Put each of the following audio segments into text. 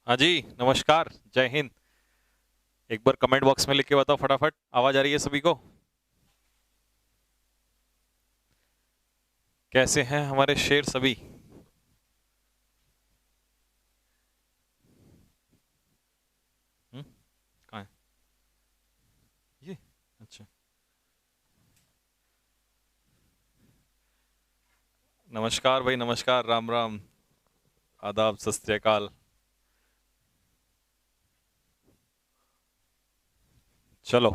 हाँ जी, नमस्कार, जय हिंद। एक बार कमेंट बॉक्स में लिख के बताओ फटाफट, आवाज आ रही है सभी को? कैसे हैं हमारे शेर सभी? कहाँ है ये? अच्छा, नमस्कार भाई, नमस्कार, राम राम, आदाब, सत श्री अकाल। चलो,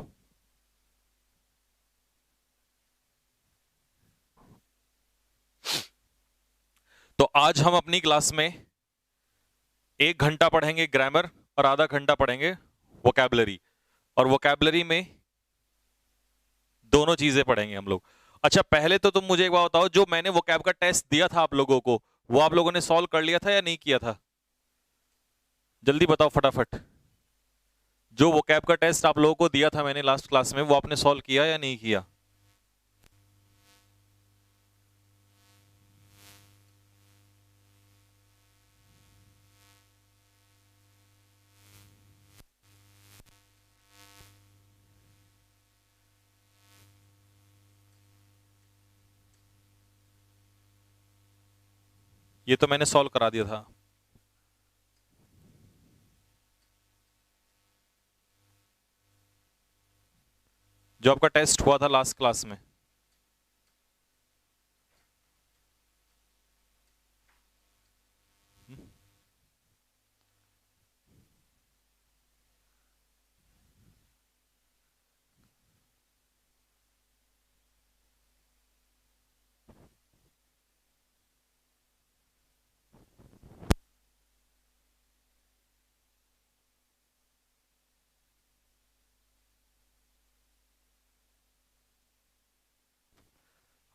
तो आज हम अपनी क्लास में 1 घंटा पढ़ेंगे ग्रामर और आधा घंटा पढ़ेंगे वोकैबलरी। और वोकैबलरी में दोनों चीजें पढ़ेंगे हम लोग। अच्छा, पहले तो तुम मुझे एक बात बताओ, जो मैंने वोकैब का टेस्ट दिया था आप लोगों को, वो आप लोगों ने सॉल्व कर लिया था या नहीं किया था? जल्दी बताओ फटाफट। जो वोकैब का टेस्ट आप लोगों को दिया था मैंने लास्ट क्लास में, वो आपने सॉल्व किया या नहीं किया? ये तो मैंने सॉल्व करा दिया था। जो आपका टेस्ट हुआ था लास्ट क्लास में।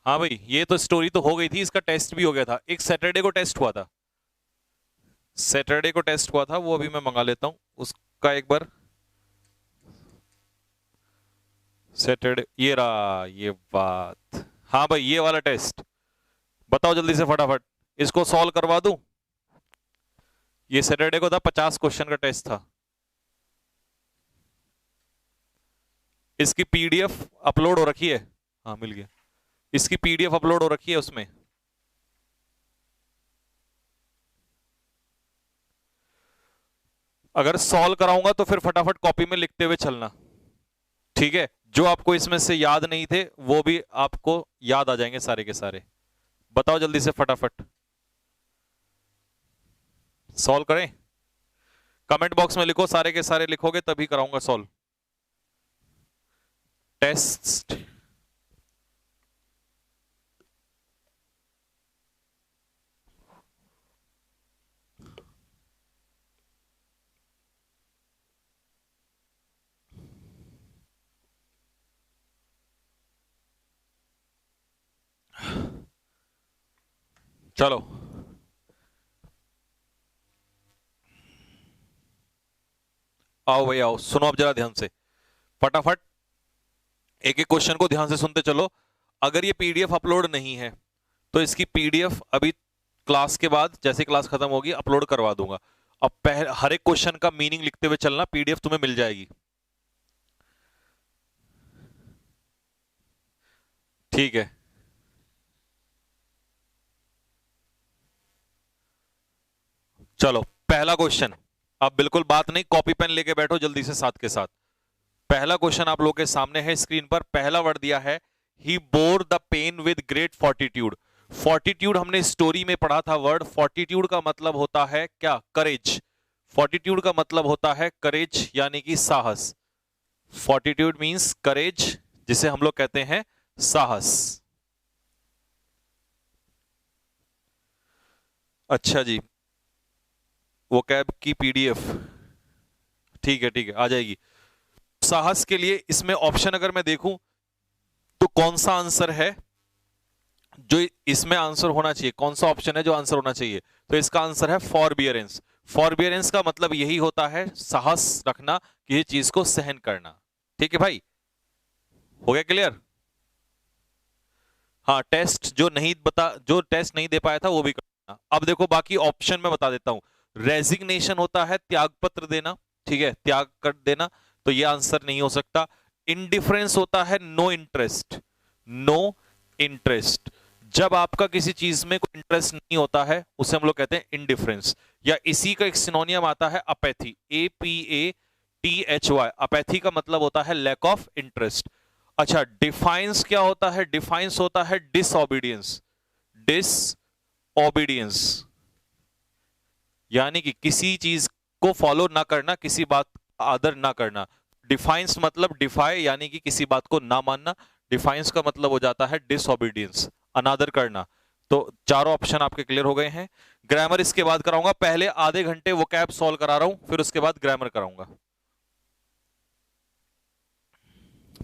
हाँ भाई, ये तो स्टोरी तो हो गई थी, इसका टेस्ट भी हो गया था। एक सैटरडे को टेस्ट हुआ था। सैटरडे को टेस्ट हुआ था, वो अभी मैं मंगा लेता हूँ उसका एक बार। सैटरडे, ये रहा ये बात। हाँ भाई, ये वाला टेस्ट बताओ जल्दी से फटाफट, इसको सॉल्व करवा दूं? ये सैटरडे को था, 50 क्वेश्चन का टेस्ट था। इसकी पीडीएफ अपलोड हो रखी है। हाँ, मिल गया। इसकी पीडीएफ अपलोड हो रखी है उसमें। अगर सॉल्व कराऊंगा तो फिर फटाफट कॉपी में लिखते हुए चलना, ठीक है? जो आपको इसमें से याद नहीं थे वो भी आपको याद आ जाएंगे सारे के सारे। बताओ जल्दी से फटाफट, सॉल्व करें? कमेंट बॉक्स में लिखो, सारे के सारे लिखोगे तभी कराऊंगा सॉल्व। टेस्ट, चलो आओ भाई आओ, सुनो अब जरा ध्यान से फटाफट। एक एक क्वेश्चन को ध्यान से सुनते चलो। अगर ये पीडीएफ अपलोड नहीं है तो इसकी पीडीएफ अभी क्लास के बाद, जैसे क्लास खत्म होगी, अपलोड करवा दूंगा। अब हर एक क्वेश्चन का मीनिंग लिखते हुए चलना, पीडीएफ तुम्हें मिल जाएगी, ठीक है? चलो, पहला क्वेश्चन। अब बिल्कुल बात नहीं, कॉपी पेन लेके बैठो जल्दी से साथ के साथ। पहला क्वेश्चन आप लोगों के सामने है स्क्रीन पर। पहला वर्ड दिया है, he bore the pain with great fortitude. Fortitude हमने स्टोरी में पढ़ा था वर्ड। फोर्टिट्यूड का मतलब होता है क्या? करेज। फोर्टिट्यूड का मतलब होता है करेज, यानी कि साहस। फोर्टिट्यूड मींस करेज, जिसे हम लोग कहते हैं साहस। अच्छा जी, वो कैब की पीडीएफ, ठीक है ठीक है, आ जाएगी। साहस के लिए इसमें ऑप्शन अगर मैं देखूं तो कौन सा आंसर है जो इसमें आंसर होना चाहिए? कौन सा ऑप्शन है जो आंसर होना चाहिए? तो इसका आंसर है फॉरबियरेंस। फॉरबियरेंस का मतलब यही होता है साहस रखना, कि ये चीज को सहन करना। ठीक है भाई, हो गया क्लियर? हाँ, टेस्ट जो टेस्ट नहीं दे पाया था वो भी करना। अब देखो बाकी ऑप्शन में बता देता हूं। रेजिग्नेशन होता है त्याग पत्र देना, ठीक है, त्याग कर देना, तो ये आंसर नहीं हो सकता। इंडिफरेंस होता है नो इंटरेस्ट, नो इंटरेस्ट। जब आपका किसी चीज में कोई इंटरेस्ट नहीं होता है उसे हम लोग कहते हैं इंडिफरेंस। या इसी का एक सिनोनियम आता है अपैथी, APATHY। अपैथी का मतलब होता है लैक ऑफ इंटरेस्ट। अच्छा, डिफाइंस क्या होता है? डिफाइंस होता है डिसओबीडियंस, डिसओबीडियंस यानी कि किसी चीज को फॉलो ना करना, किसी बात का आदर ना करना। डिफाइंस मतलब डिफाई यानी कि किसी बात को ना मानना, डिफाइंस का मतलब हो जाता है डिसओबीडियंस, अनादर करना। तो चारों ऑप्शन आपके क्लियर हो गए हैं। ग्रामर इसके बाद कराऊंगा, पहले आधे घंटे वोकैब सॉल्व करा रहा हूं, फिर उसके बाद ग्रामर कराऊंगा।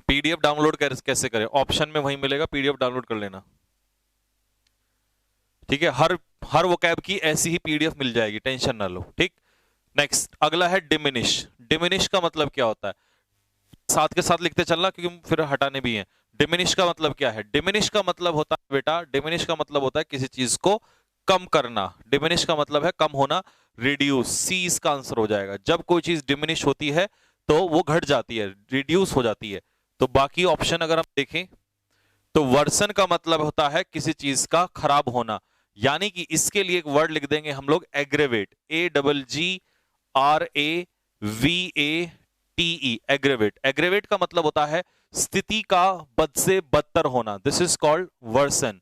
पीडीएफ डाउनलोड कैसे करें? ऑप्शन में वही मिलेगा, पीडीएफ डाउनलोड कर लेना, ठीक है। हर वोकैब की ऐसी ही पीडीएफ मिल जाएगी, टेंशन ना लो, ठीक। नेक्स्ट अगला है डिमिनिश। डिमिनिश का मतलब क्या होता है? साथ के साथ लिखते चलना क्योंकि फिर हटाने भी हैं। डिमिनिश का मतलब क्या है? डिमिनिश का मतलब होता है बेटा, डिमिनिश का मतलब होता है किसी चीज को कम करना। डिमिनिश का मतलब है कम होना, रिड्यूस, सी इसका आंसर हो जाएगा। जब कोई चीज डिमिनिश होती है तो वो घट जाती है, रिड्यूस हो जाती है। तो बाकी ऑप्शन अगर हम देखें तो वर्सन का मतलब होता है किसी चीज का खराब होना, यानी कि इसके लिए एक वर्ड लिख देंगे हम लोग एग्रेवेट, AGGRAVATE, एग्रेवेट। एग्रेवेट का मतलब होता है स्थिति का बद से बदतर होना, दिस इज कॉल्ड वर्सन,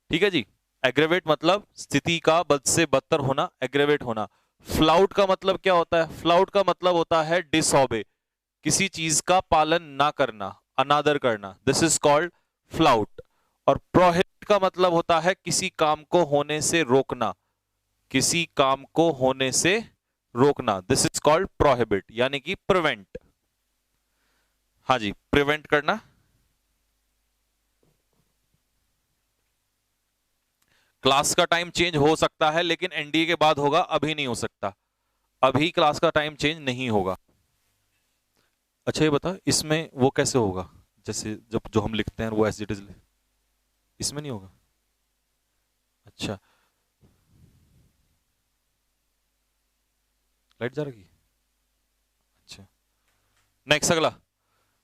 ठीक है जी। एग्रेवेट मतलब स्थिति का बद से बदतर होना, एग्रेवेट होना। फ्लाउट का मतलब क्या होता है? फ्लाउट का मतलब होता है डिसऑबे, किसी चीज का पालन ना करना, अनादर करना, दिस इज कॉल्ड फ्लाउट। और प्रोहिबिट का मतलब होता है किसी काम को होने से रोकना, किसी काम को होने से रोकना, दिस इज कॉल्ड प्रोहिबिट यानी कि प्रिवेंट। हाँ जी, प्रिवेंट करना। क्लास का टाइम चेंज हो सकता है लेकिन एनडीए के बाद होगा, अभी नहीं हो सकता, अभी क्लास का टाइम चेंज नहीं होगा। अच्छा ये बता, इसमें वो कैसे होगा? जैसे जब जो हम लिखते हैं वो एज इट इज, इसमें नहीं होगा? अच्छा, लाइट जा रही है। अच्छा, नेक्स्ट अगला,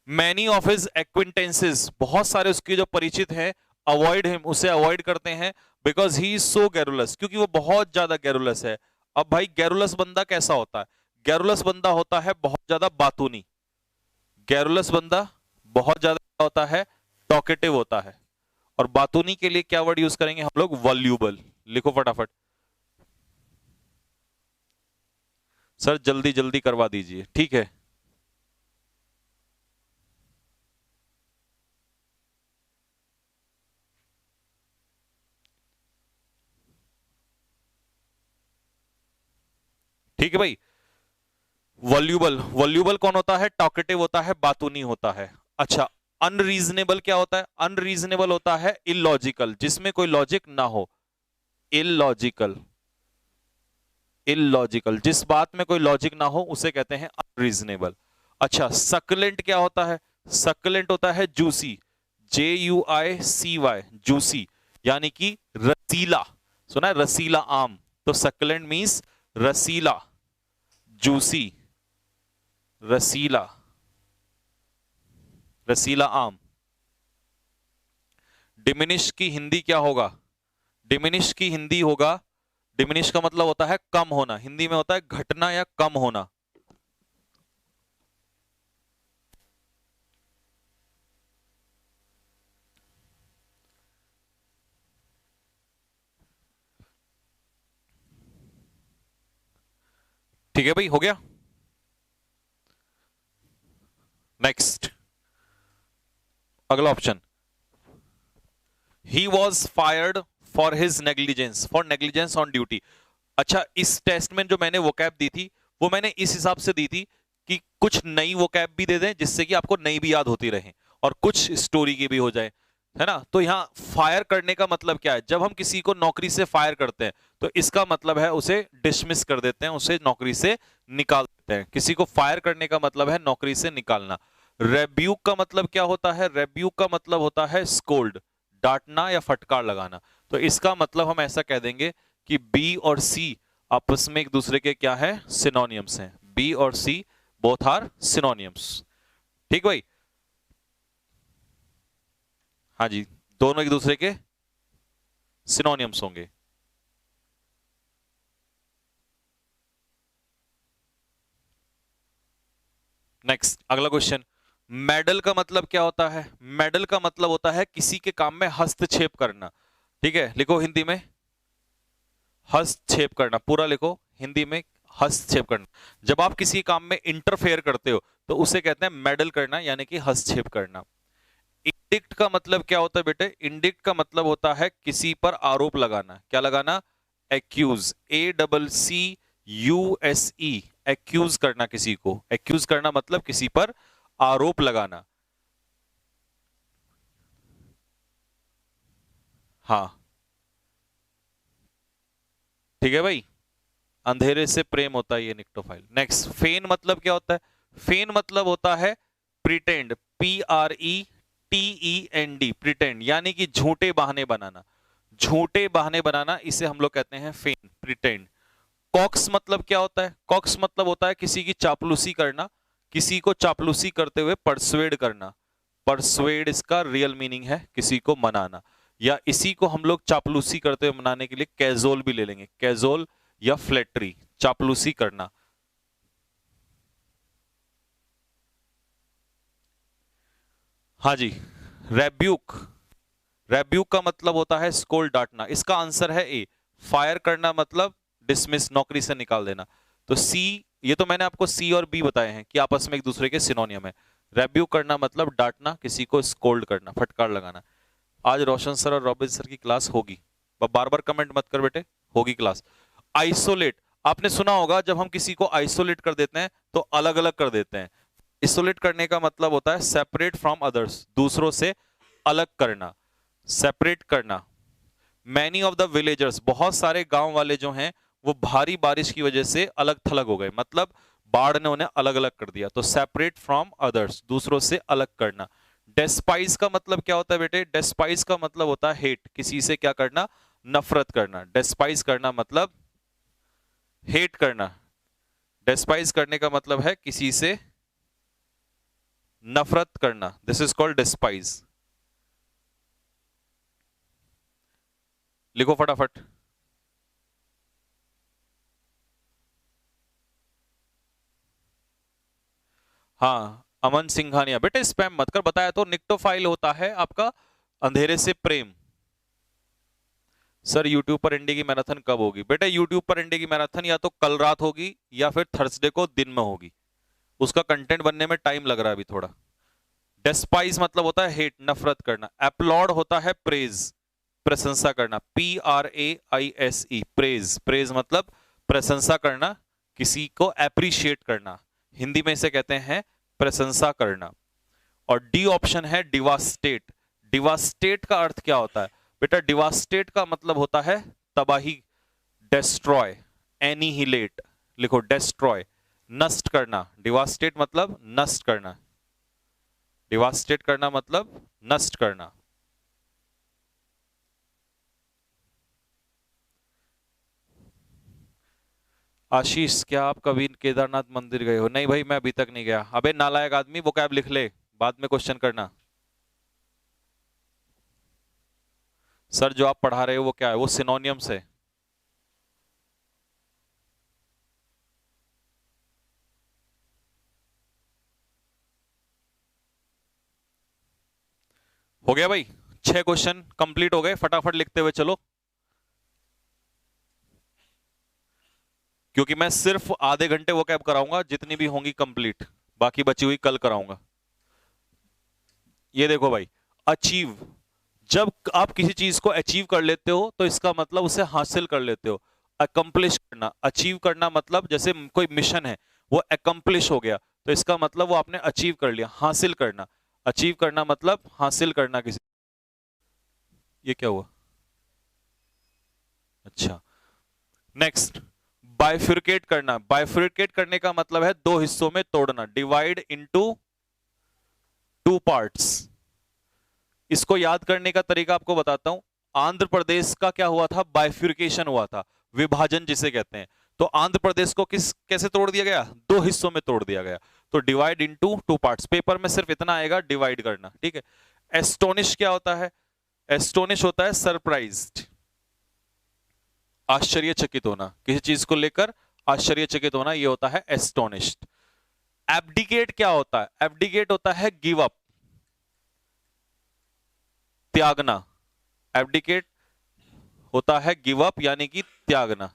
मैनी ऑफ हिज एक्विंटेंसेस, बहुत सारे उसके जो परिचित हैं, अवॉइड हिम, उसे अवॉइड करते हैं, because he is so garrulous, क्योंकि वो बहुत ज्यादा गैरुलस है। अब भाई गैरुलस बंदा कैसा होता है? गैरुलस बंदा होता है बहुत ज्यादा बातूनी, गैरुलस बंदा बहुत ज्यादा होता है टॉकेटिव होता है। और बातूनी के लिए क्या वर्ड यूज करेंगे हम लोग? वॉल्यूबल। लिखो फटाफट सर, जल्दी जल्दी करवा दीजिए, ठीक है। ठीक है भाई। वॉल्यूबल, वॉल्यूबल कौन होता है? टॉकेटिव होता है, बातूनी होता है। अच्छा, अनरीजनेबल क्या होता है? अनरीजनेबल होता है इलॉजिकल, जिसमें कोई लॉजिक ना हो, इलॉजिकल। इलॉजिकल, जिस बात में कोई लॉजिक ना हो उसे कहते हैं अनरीजनेबल। अच्छा, सक्लेंट क्या होता है? सक्लेंट होता है जूसी, JUICY, जूसी यानी कि रसीला। सुना है रसीला आम? तो सक्लेंट मीन्स रसीला, जूसी, रसीला, रसीला आम। डिमिनिश की हिंदी क्या होगा? डिमिनिश की हिंदी होगा, डिमिनिश का मतलब होता है कम होना, हिंदी में होता है घटना या कम होना। ठीक है भाई, हो गया। नेक्स्ट अगला option, he was fired for his negligence, for negligence on duty. अच्छा, इस टेस्ट में जो मैंने वोकैब दी थी वो मैंने इस हिसाब से दी थी कि कुछ नई वोकैब भी दे दें जिससे कि आपको नई भी याद होती रहे और कुछ स्टोरी की भी हो जाए, है ना। तो यहां फायर करने का मतलब क्या है? जब हम किसी को नौकरी से फायर करते हैं तो इसका मतलब है उसे डिसमिस कर देते हैं, उसे नौकरी से निकाल देते हैं। किसी को फायर करने का मतलब है नौकरी से निकालना। रेब्यूक का मतलब क्या होता है? रेब्यूक का मतलब होता है स्कोल्ड, डांटना या फटकार लगाना। तो इसका मतलब हम ऐसा कह देंगे कि बी और सी आपस में एक दूसरे के क्या है, सिनोनियम्स हैं। बी और सी बोथ आर सिनोनियम्स। ठीक भाई, हाँ जी, दोनों एक दूसरे के सिनोनियम्स होंगे। नेक्स्ट अगला क्वेश्चन, मेडल का मतलब क्या होता है? मेडल का मतलब होता है किसी के काम में हस्तक्षेप करना। ठीक है, लिखो हिंदी में हस्तक्षेप करना, पूरा लिखो हिंदी में हस्तक्षेप करना। जब आप किसी काम में इंटरफेयर करते हो तो उसे कहते हैं मेडल करना, यानी कि हस्तक्षेप करना। इंडिक्ट का मतलब क्या होता है बेटे? इंडिक्ट का मतलब होता है किसी पर आरोप लगाना। क्या लगाना? एक्यूज, ACCUSE, एक्यूज करना किसी को। एक्यूज करना मतलब किसी पर आरोप लगाना। हाँ ठीक है भाई, अंधेरे से प्रेम होता है, ये निक्टोफाइल। नेक्स्ट, फेन मतलब क्या होता है? फेन मतलब होता है प्रिटेंड, PRETEND, प्रिटेंड, यानी कि झूठे बहाने बनाना। झूठे बहाने बनाना, इसे हम लोग कहते हैं फेन, प्रिटेंड। कॉक्स मतलब क्या होता है? कॉक्स मतलब होता है किसी की चापलूसी करना, किसी को चापलूसी करते हुए परसुएड करना। परसुएड इसका रियल मीनिंग है किसी को मनाना, या इसी को हम लोग चापलूसी करते हुए मनाने के लिए कैजोल भी ले लेंगे। कैजोल या फ्लैटरी, चापलूसी करना। हाँ जी, रेब्यूक, रेब्यूक का मतलब होता है स्कोल, डांटना। इसका आंसर है ए। फायर करना मतलब डिसमिस, नौकरी से निकाल देना। तो सी, ये तो मैंने आपको सी और बी बताए हैं कि आपस में एक दूसरे के सिनोनियम है। रेब्यूक करना मतलब डांटना, किसी को स्कोल्ड करना, फटकार लगाना। आज रोशन सर और रॉबिन सर की क्लास होगी, बार बार कमेंट मत कर बेटे, होगी क्लास। आइसोलेट, आपने सुना होगा जब हम किसी को आइसोलेट कर देते हैं तो अलग अलग कर देते हैं। आइसोलेट करने का मतलब होता है सेपरेट फ्रॉम अदर्स, दूसरों से अलग करना, सेपरेट करना। मैनी ऑफ द विलेजर्स, बहुत सारे गांव वाले जो हैं वो भारी बारिश की वजह से अलग थलग हो गए, मतलब बाढ़ ने उन्हें अलग अलग कर दिया। तो सेपरेट फ्रॉम अदर्स, दूसरों से अलग करना। डेस्पाइज का मतलब क्या होता है बेटे? डेस्पाइज का मतलब होता है हेट, किसी से क्या करना? नफरत करना। डेस्पाइज करना मतलब हेट करना। डेस्पाइज करने का मतलब है किसी से नफरत करना, दिस इज कॉल्ड डेस्पाइज। लिखो फटाफट। हाँ, अमन सिंघानिया, बेटे स्पैम मत कर, बताया तो। निक्टोफाइल होता है आपका अंधेरे से प्रेम। सर यूट्यूब पर इंडी की मैराथन कब होगी? बेटा यूट्यूब पर इंडी की मैराथन या तो कल रात होगी या फिर थर्सडे को दिन में होगी। उसका कंटेंट बनने में टाइम लग रहा है अभी थोड़ा। डेस्पाइज मतलब होता है हेट, नफरत करना। अपलॉड होता है प्रेज, प्रशंसा करना। PRAISE, praise. प्रेज मतलब प्रशंसा करना, किसी को अप्रिशिएट करना, हिंदी में इसे कहते हैं प्रशंसा करना। और डी ऑप्शन है डिवास्टेट। डिवास्टेट का अर्थ क्या होता है बेटा? डिवास्टेट का मतलब होता है तबाही, डेस्ट्रॉय, एनिहिलेट। लिखो डेस्ट्रॉय, नष्ट करना। डिवास्टेट मतलब नष्ट करना, डिवास्टेट करना मतलब नष्ट करना। आशीष, क्या आप कभी केदारनाथ मंदिर गए हो? नहीं भाई, मैं अभी तक नहीं गया। अबे नालायक आदमी, वो कैब लिख ले, बाद में क्वेश्चन करना। सर जो आप पढ़ा रहे हो वो क्या है? वो सिनोनियम्स है। हो गया भाई, 6 क्वेश्चन कंप्लीट हो गए, फटाफट लिखते हुए चलो, क्योंकि मैं सिर्फ आधे घंटे वो कैब कराऊंगा, जितनी भी होंगी कंप्लीट, बाकी बची हुई कल कराऊंगा। ये देखो भाई, अचीव, जब आप किसी चीज को अचीव कर लेते हो तो इसका मतलब उसे हासिल कर लेते हो। अकम्प्लिश करना, अचीव करना मतलब जैसे कोई मिशन है वो अकम्प्लिश हो गया, तो इसका मतलब वो आपने अचीव कर लिया, हासिल करना। अचीव करना मतलब हासिल करना किसी। ये क्या हुआ? अच्छा, नेक्स्ट, बाइफिरकेट करना। बाइफिरकेट करने का मतलब है दो हिस्सों में तोड़ना, डिवाइड इनटू टू पार्ट्स। इसको याद करने का तरीका आपको बताता हूं। आंध्र प्रदेश का क्या हुआ था? बाइफिरकेशन हुआ था, विभाजन जिसे कहते हैं। तो आंध्र प्रदेश को कैसे तोड़ दिया गया? दो हिस्सों में तोड़ दिया गया। तो divide into two parts. Paper में सिर्फ इतना आएगा, डिवाइड करना, ठीक है। एस्टोनिश क्या होता है? एस्टोनिश होता है सरप्राइज्ड, आश्चर्यचकित होना, किसी चीज को लेकर आश्चर्यचकित होना, ये होता है एस्टोनिश्ड। एब्डिकेट क्या होता है? एब्डिकेट होता है गिव अप, त्यागना। एब्डिकेट होता है गिव अप यानी कि त्यागना।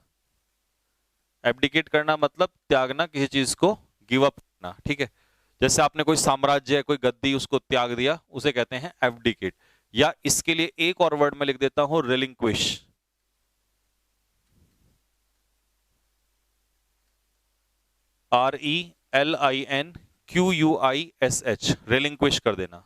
एब्डिकेट करना मतलब त्यागना, किसी चीज को गिव अप करना, ठीक है। जैसे आपने कोई साम्राज्य, कोई गद्दी, उसको त्याग दिया, उसे कहते हैं एब्डिकेट। या इसके लिए एक और वर्ड में लिख देता हूं, रिलिंक्विश। RELINQUISH, रिलिंक्विश कर देना।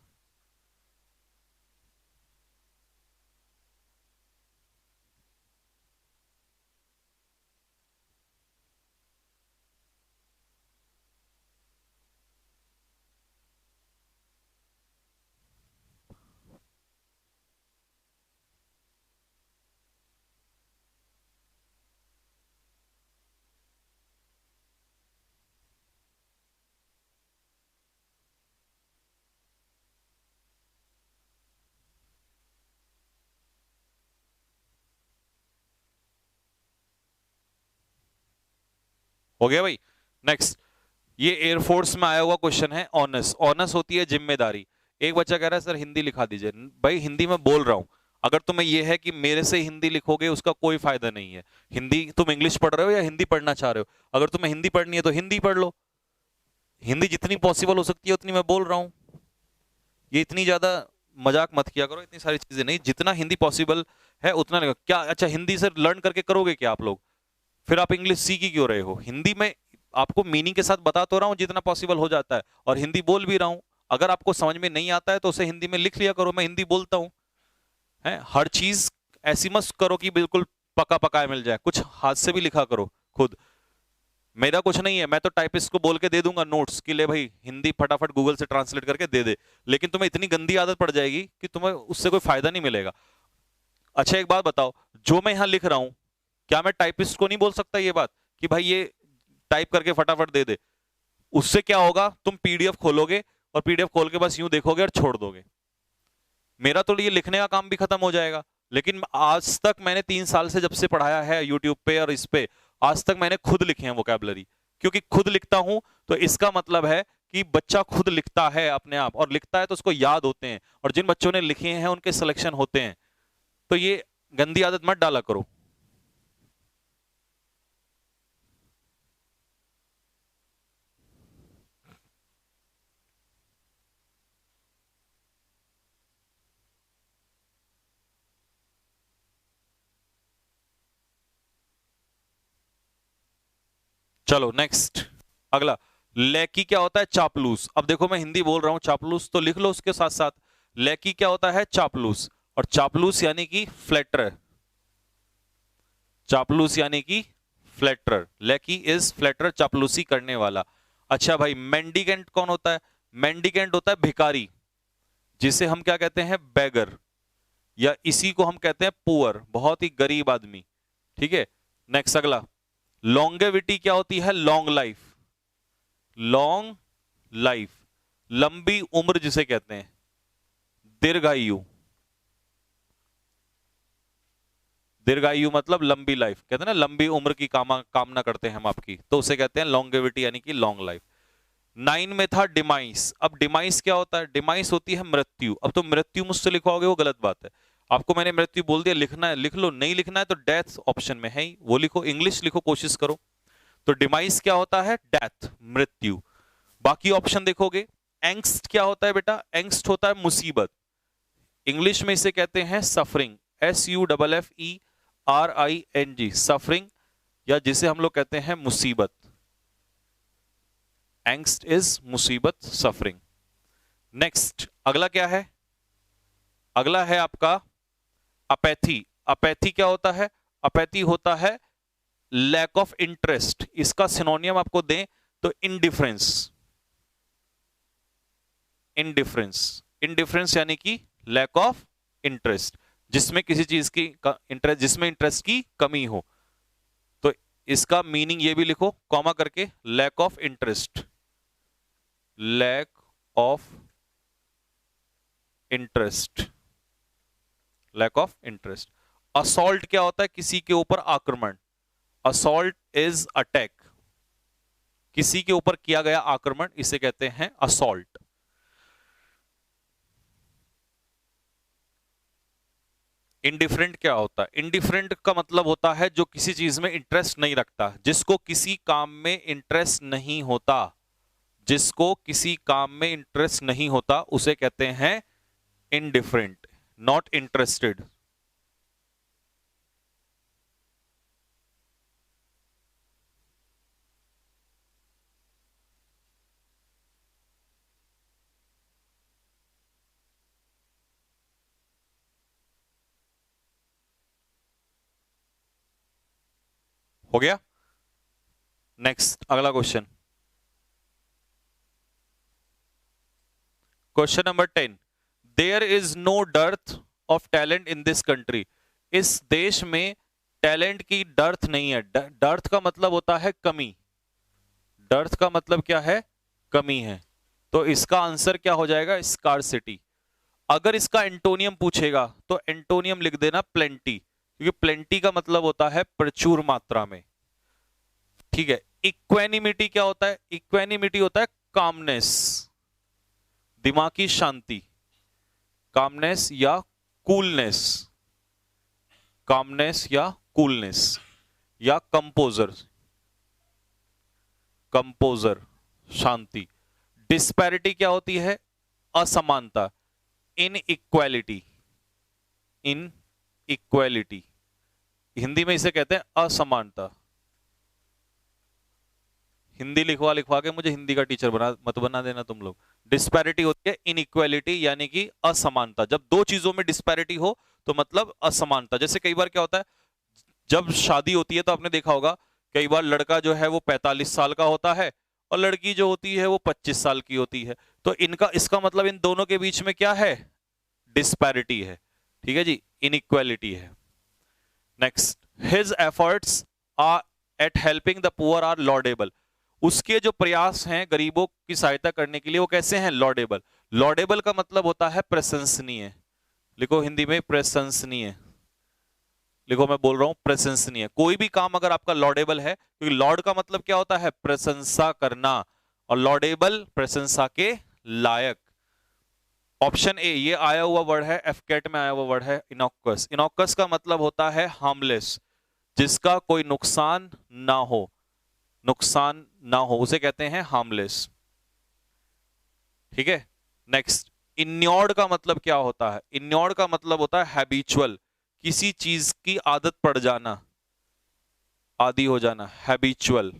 हो गया भाई। नेक्स्ट, ये एयरफोर्स में आया हुआ क्वेश्चन है। ऑनस, ऑनस होती है जिम्मेदारी। एक बच्चा कह रहा है सर हिंदी लिखा दीजिए। भाई हिंदी में बोल रहा हूं, अगर तुम्हें यह है कि मेरे से हिंदी लिखोगे उसका कोई फायदा नहीं है। हिंदी तुम इंग्लिश पढ़ रहे हो या हिंदी पढ़ना चाह रहे हो? अगर तुम्हें हिंदी पढ़नी है तो हिंदी पढ़ लो। हिंदी जितनी पॉसिबल हो सकती है उतनी मैं बोल रहा हूं। ये इतनी ज्यादा मजाक मत किया करो, इतनी सारी चीजें नहीं, जितना हिंदी पॉसिबल है उतना लगा क्या। अच्छा, हिंदी से लर्न करके करोगे क्या आप लोग? फिर आप इंग्लिश सीख ही क्यों रहे हो? हिंदी में आपको मीनिंग के साथ बता तो रहा हूं जितना पॉसिबल हो जाता है, और हिंदी बोल भी रहा हूं। अगर आपको समझ में नहीं आता है तो उसे हिंदी में लिख लिया करो, मैं हिंदी बोलता हूं। है, हर चीज ऐसी मत करो कि बिल्कुल पका पकाया मिल जाए, कुछ हाथ से भी लिखा करो खुद। मेरा कुछ नहीं है, मैं तो टाइपिस्ट को बोल के दे दूंगा नोट्स कि ले भाई हिंदी फटाफट गूगल से ट्रांसलेट करके दे दे, लेकिन तुम्हें इतनी गंदी आदत पड़ जाएगी कि तुम्हें उससे कोई फायदा नहीं मिलेगा। अच्छा एक बात बताओ, जो मैं यहां लिख रहा हूं, क्या मैं टाइपिस्ट को नहीं बोल सकता ये बात कि भाई ये टाइप करके फटाफट दे दे? उससे क्या होगा, तुम पीडीएफ खोलोगे और पीडीएफ खोल के बस यूं देखोगे और छोड़ दोगे। मेरा तो ये लिखने का काम भी खत्म हो जाएगा। लेकिन आज तक मैंने 3 साल से जब से पढ़ाया है यूट्यूब पे और इस पे, आज तक मैंने खुद लिखे हैं वोकैबुलरी। क्योंकि खुद लिखता हूं तो इसका मतलब है कि बच्चा खुद लिखता है अपने आप, और लिखता है तो उसको याद होते हैं, और जिन बच्चों ने लिखे हैं उनके सिलेक्शन होते हैं। तो ये गंदी आदत मत डाला करो। चलो नेक्स्ट, अगला। लैकी क्या होता है? चापलूस। अब देखो मैं हिंदी बोल रहा हूं, चापलूस तो लिख लो उसके साथ साथ। लैकी क्या होता है? चापलूस। और चापलूस यानी कि फ्लैटर। चापलूस यानी कि फ्लैटर। लैकी इज फ्लैटर, चापलूसी करने वाला। अच्छा भाई, मेंडिकेंट कौन होता है? मेंडिकेंट होता है भिखारी, जिसे हम क्या कहते हैं? बेगर, या इसी को हम कहते हैं पुअर, बहुत ही गरीब आदमी, ठीक है। नेक्स्ट अगला, लॉन्गेविटी क्या होती है? Long life. लॉन्ग लाइफ, लंबी उम्र जिसे कहते हैं, दीर्घायु। दीर्घायु मतलब लंबी लाइफ, कहते हैं ना लंबी उम्र की कामना करते हैं हम आपकी, तो उसे कहते हैं लॉन्गेविटी यानी कि लॉन्ग लाइफ। 9 में था डिमाइस। अब डिमाइस क्या होता है? डिमाइस होती है मृत्यु। अब तो मृत्यु मुझसे लिखवाओगे वो गलत बात है। आपको मैंने मृत्यु बोल दिया, लिखना है लिख लो, नहीं लिखना है तो डेथ ऑप्शन में है ही, वो लिखो, इंग्लिश लिखो, कोशिश करो। तो डिमाइस क्या होता है? डेथ, मृत्यु। बाकी ऑप्शन देखोगे। एंग्स्ट क्या होता है बेटा? एंग्स्ट होता है मुसीबत। इंग्लिश में इसे कहते हैं सफरिंग, SUFFERING, सफरिंग, या जिसे हम लोग कहते हैं मुसीबत। एंग्स्ट इज मुसीबत, सफरिंग। नेक्स्ट अगला क्या है? अगला है आपका अपैथी। अपैथी क्या होता है? अपैथी होता है लैक ऑफ इंटरेस्ट। इसका सिनोनियम आपको दें तो इंडिफरेंस। इंडिफरेंस, इंडिफरेंस यानी कि लैक ऑफ इंटरेस्ट, जिसमें किसी चीज की इंटरेस्ट, जिसमें इंटरेस्ट की कमी हो। तो इसका मीनिंग ये भी लिखो कॉमा करके, lack of interest, lack of interest, lack of interest. Assault क्या होता है? किसी के ऊपर आक्रमण। असॉल्ट इज अटैक, किसी के ऊपर किया गया आक्रमण, इसे कहते हैं असॉल्ट। इंडिफरेंट क्या होता है? इंडिफरेंट का मतलब होता है जो किसी चीज में इंटरेस्ट नहीं रखता, जिसको किसी काम में इंटरेस्ट नहीं होता, जिसको किसी काम में इंटरेस्ट नहीं होता उसे कहते हैं इंडिफरेंट, नॉट इंटरेस्टेड। हो गया? नेक्स्ट, अगला question, question number 10। There is no dearth of talent in this country. इस देश में टैलेंट की डर्थ नहीं है। डर्थ का मतलब होता है कमी। डर्थ का मतलब क्या है? कमी है। तो इसका आंसर क्या हो जाएगा? स्कार्सिटी। अगर इसका एंटोनियम पूछेगा तो एंटोनियम लिख देना प्लेंटी, क्योंकि प्लेंटी का मतलब होता है प्रचुर मात्रा में। ठीक है। इक्वेनिमिटी क्या होता है? इक्वेनिमिटी होता है कामनेस, दिमाग की शांति, कामनेस या कूलनेस, कामनेस या कूलनेस, या कंपोजर, कंपोजर शांति। डिस्पैरिटी क्या होती है? असमानता, इन इक्वालिटी, इन इक्वालिटी, हिंदी में इसे कहते हैं असमानता। हिंदी लिखवा लिखवा के मुझे हिंदी का टीचर मत बना देना तुम लोग। डिस्पैरिटी होती है इनइक्वालिटी, यानी कि असमानता। जब दो चीजों में डिस्पैरिटी हो तो मतलब असमानता। जैसे कई बार क्या होता है, जब शादी होती है तो आपने देखा होगा कई बार लड़का जो है वो 45 साल का होता है और लड़की जो होती है वो 25 साल की होती है। तो इसका मतलब इन दोनों के बीच में क्या है? डिस्पैरिटी है। ठीक है जी, इनइक्वालिटी है। Next, his efforts are at helping the poor are laudable. उसके जो प्रयास हैं गरीबों की सहायता करने के लिए वो कैसे हैं? लॉर्डेबल। लॉर्डेबल का मतलब होता है प्रशंसनीय। लिखो हिंदी में प्रशंसनीय, लिखो मैं बोल रहा हूं प्रशंसनीय। कोई भी काम अगर आपका लॉर्डेबल है, क्योंकि लॉर्ड का मतलब क्या होता है? प्रशंसा करना, और लॉर्डेबल प्रशंसा के लायक। ऑप्शन ए ये आया हुआ वर्ड है, एफकेट में आया हुआ वर्ड है इनॉक्कस। इनॉक्कस का मतलब होता है हार्मलेस, जिसका कोई नुकसान ना हो, नुकसान ना हो उसे कहते हैं हार्मलेस। ठीक है। नेक्स्ट, इन्योर्ड का मतलब क्या होता है? इन्योर्ड का मतलब होता है हैबिचुअल, किसी चीज की आदत पड़ जाना, आदी हो जाना, हैबिचुअल।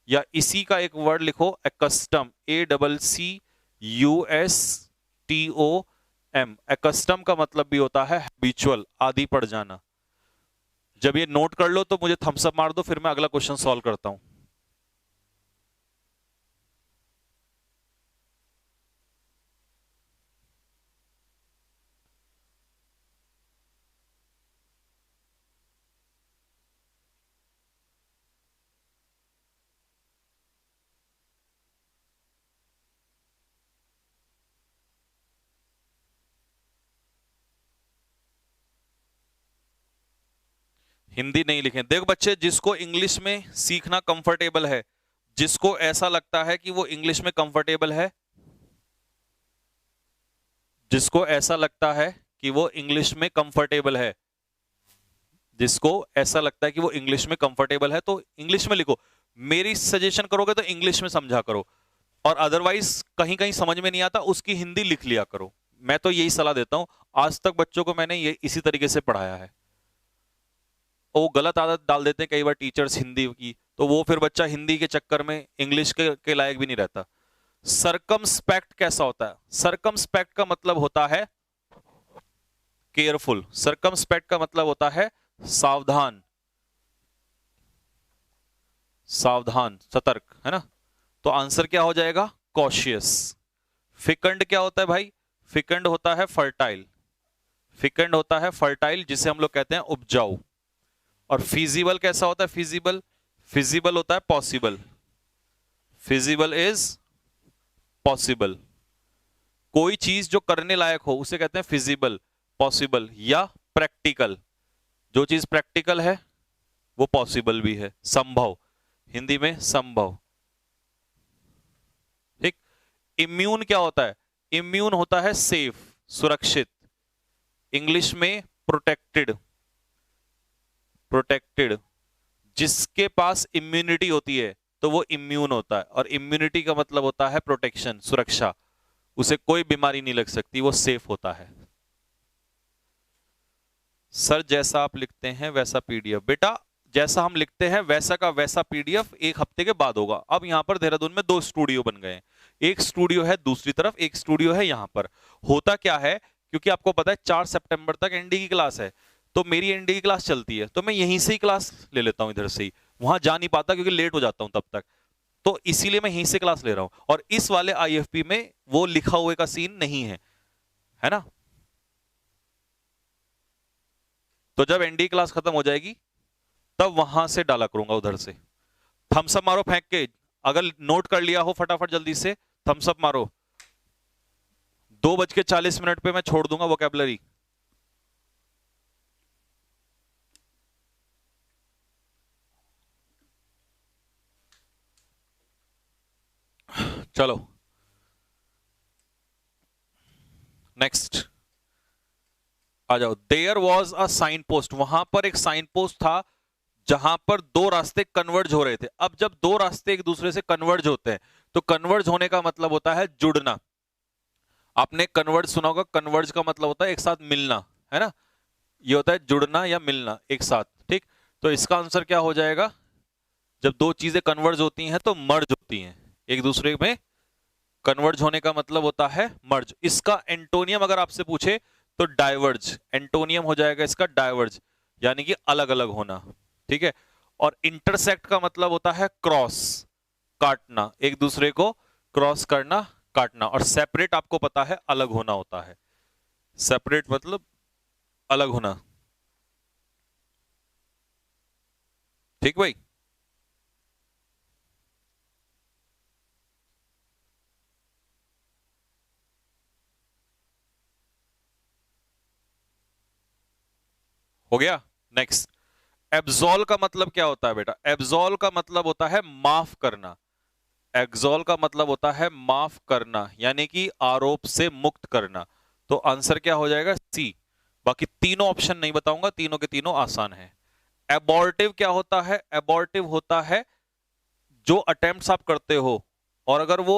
या इसी का एक वर्ड लिखो एकस्टम, ACCUSTOM। एकस्टम का मतलब भी होता है हैबिचुअल, आदी पड़ जाना। जब ये नोट कर लो तो मुझे थम्स अप मार दो, फिर मैं अगला क्वेश्चन सॉल्व करता हूं। हिंदी नहीं लिखें। देख बच्चे, जिसको इंग्लिश में सीखना कंफर्टेबल है, जिसको ऐसा लगता है कि वो इंग्लिश में कंफर्टेबल है, जिसको ऐसा लगता है कि वो इंग्लिश में कंफर्टेबल है, जिसको ऐसा लगता है कि वो इंग्लिश में कंफर्टेबल है, तो इंग्लिश में लिखो। मेरी सजेशन करोगे तो इंग्लिश में समझा करो, और अदरवाइज कहीं कहीं समझ में नहीं आता उसकी हिंदी लिख लिया करो। मैं तो यही सलाह देता हूं, आज तक बच्चों को मैंने ये इसी तरीके से पढ़ाया है। वो गलत आदत डाल देते हैं कई बार टीचर्स हिंदी की, तो वो फिर बच्चा हिंदी के चक्कर में इंग्लिश के लायक भी नहीं रहता। सरकमस्पेक्ट कैसा होता है? सरकमस्पेक्ट का मतलब होता है केयरफुल। सरकमस्पेक्ट का मतलब होता है सावधान, सावधान, सतर्क, है ना। तो आंसर क्या हो जाएगा? कॉशियस। फिकंड क्या होता है भाई? फिकंड होता है फर्टाइल, फिकंड होता है फर्टाइल, जिसे हम लोग कहते हैं उपजाऊ। और फिजिबल कैसा होता है? फिजिबल, फिजिबल होता है पॉसिबल, फिजिबल इज पॉसिबल। कोई चीज जो करने लायक हो उसे कहते हैं फिजिबल, पॉसिबल या प्रैक्टिकल। जो चीज प्रैक्टिकल है वो पॉसिबल भी है, संभव, हिंदी में संभव। ठीक। इम्यून क्या होता है? इम्यून होता है सेफ, सुरक्षित, इंग्लिश में प्रोटेक्टेड, प्रोटेक्टेड। जिसके पास इम्यूनिटी होती है तो वो इम्यून होता है, और इम्यूनिटी का मतलब होता है प्रोटेक्शन, सुरक्षा। उसे कोई बीमारी नहीं लग सकती, वो सेफ होता है। सर जैसा आप लिखते हैं वैसा पीडीएफ, बेटा जैसा हम लिखते हैं वैसा का वैसा पीडीएफ 1 हफ्ते के बाद होगा। अब यहां पर देहरादून में 2 स्टूडियो बन गए हैं, एक स्टूडियो है दूसरी तरफ, एक स्टूडियो है यहां पर। होता क्या है, क्योंकि आपको पता है 4 सितंबर तक एनडी की क्लास है, तो मेरी एनडी की क्लास चलती है, तो मैं यहीं से ही क्लास ले लेता हूं, इधर से ही। वहां जा नहीं पाता क्योंकि लेट हो जाता हूं तब तक, तो इसीलिए मैं यहीं से क्लास ले रहा हूं। और इस वाले आईएफपी में वो लिखा हुए का सीन नहीं है, है ना। तो जब एनडी क्लास खत्म हो जाएगी तब वहां से डाला करूंगा उधर से। थम्स अप मारो फेंक के, अगर नोट कर लिया हो फटाफट जल्दी से थम्स अप मारो। 2:40 पे मैं छोड़ दूंगा वोकैबुलरी। चलो नेक्स्ट आ जाओ। There was a sign post, वहां पर एक साइन पोस्ट था जहां पर 2 रास्ते कन्वर्ज हो रहे थे। अब जब 2 रास्ते एक दूसरे से कन्वर्ज होते हैं तो कन्वर्ज होने का मतलब होता है जुड़ना। आपने कन्वर्ज सुना होगा, कन्वर्ज का मतलब होता है एक साथ मिलना, है ना। ये होता है जुड़ना या मिलना एक साथ। ठीक, तो इसका आंसर क्या हो जाएगा? जब 2 चीजें कन्वर्ज होती हैं तो मर्ज होती हैं एक दूसरे में। कन्वर्ज होने का मतलब होता है मर्ज। इसका एंटोनियम अगर आपसे पूछे तो डाइवर्ज, एंटोनियम हो जाएगा इसका डाइवर्ज, यानी कि अलग अलग होना। ठीक है। और इंटरसेक्ट का मतलब होता है क्रॉस, काटना, एक दूसरे को क्रॉस करना, काटना। और सेपरेट आपको पता है अलग होना होता है, सेपरेट मतलब अलग होना। ठीक भाई। हो गया। नेक्स्ट, एब्सॉल का मतलब क्या होता है बेटा? एब्सॉल का मतलब होता है माफ करना। एग्जॉल का मतलब होता है माफ करना, यानी कि आरोप से मुक्त करना। तो आंसर क्या हो जाएगा? सी। बाकी तीनों ऑप्शन नहीं बताऊंगा, तीनों के तीनों आसान है। एबॉर्टिव क्या होता है? एबॉर्टिव होता है जो अटेम्प्ट्स आप करते हो और अगर वो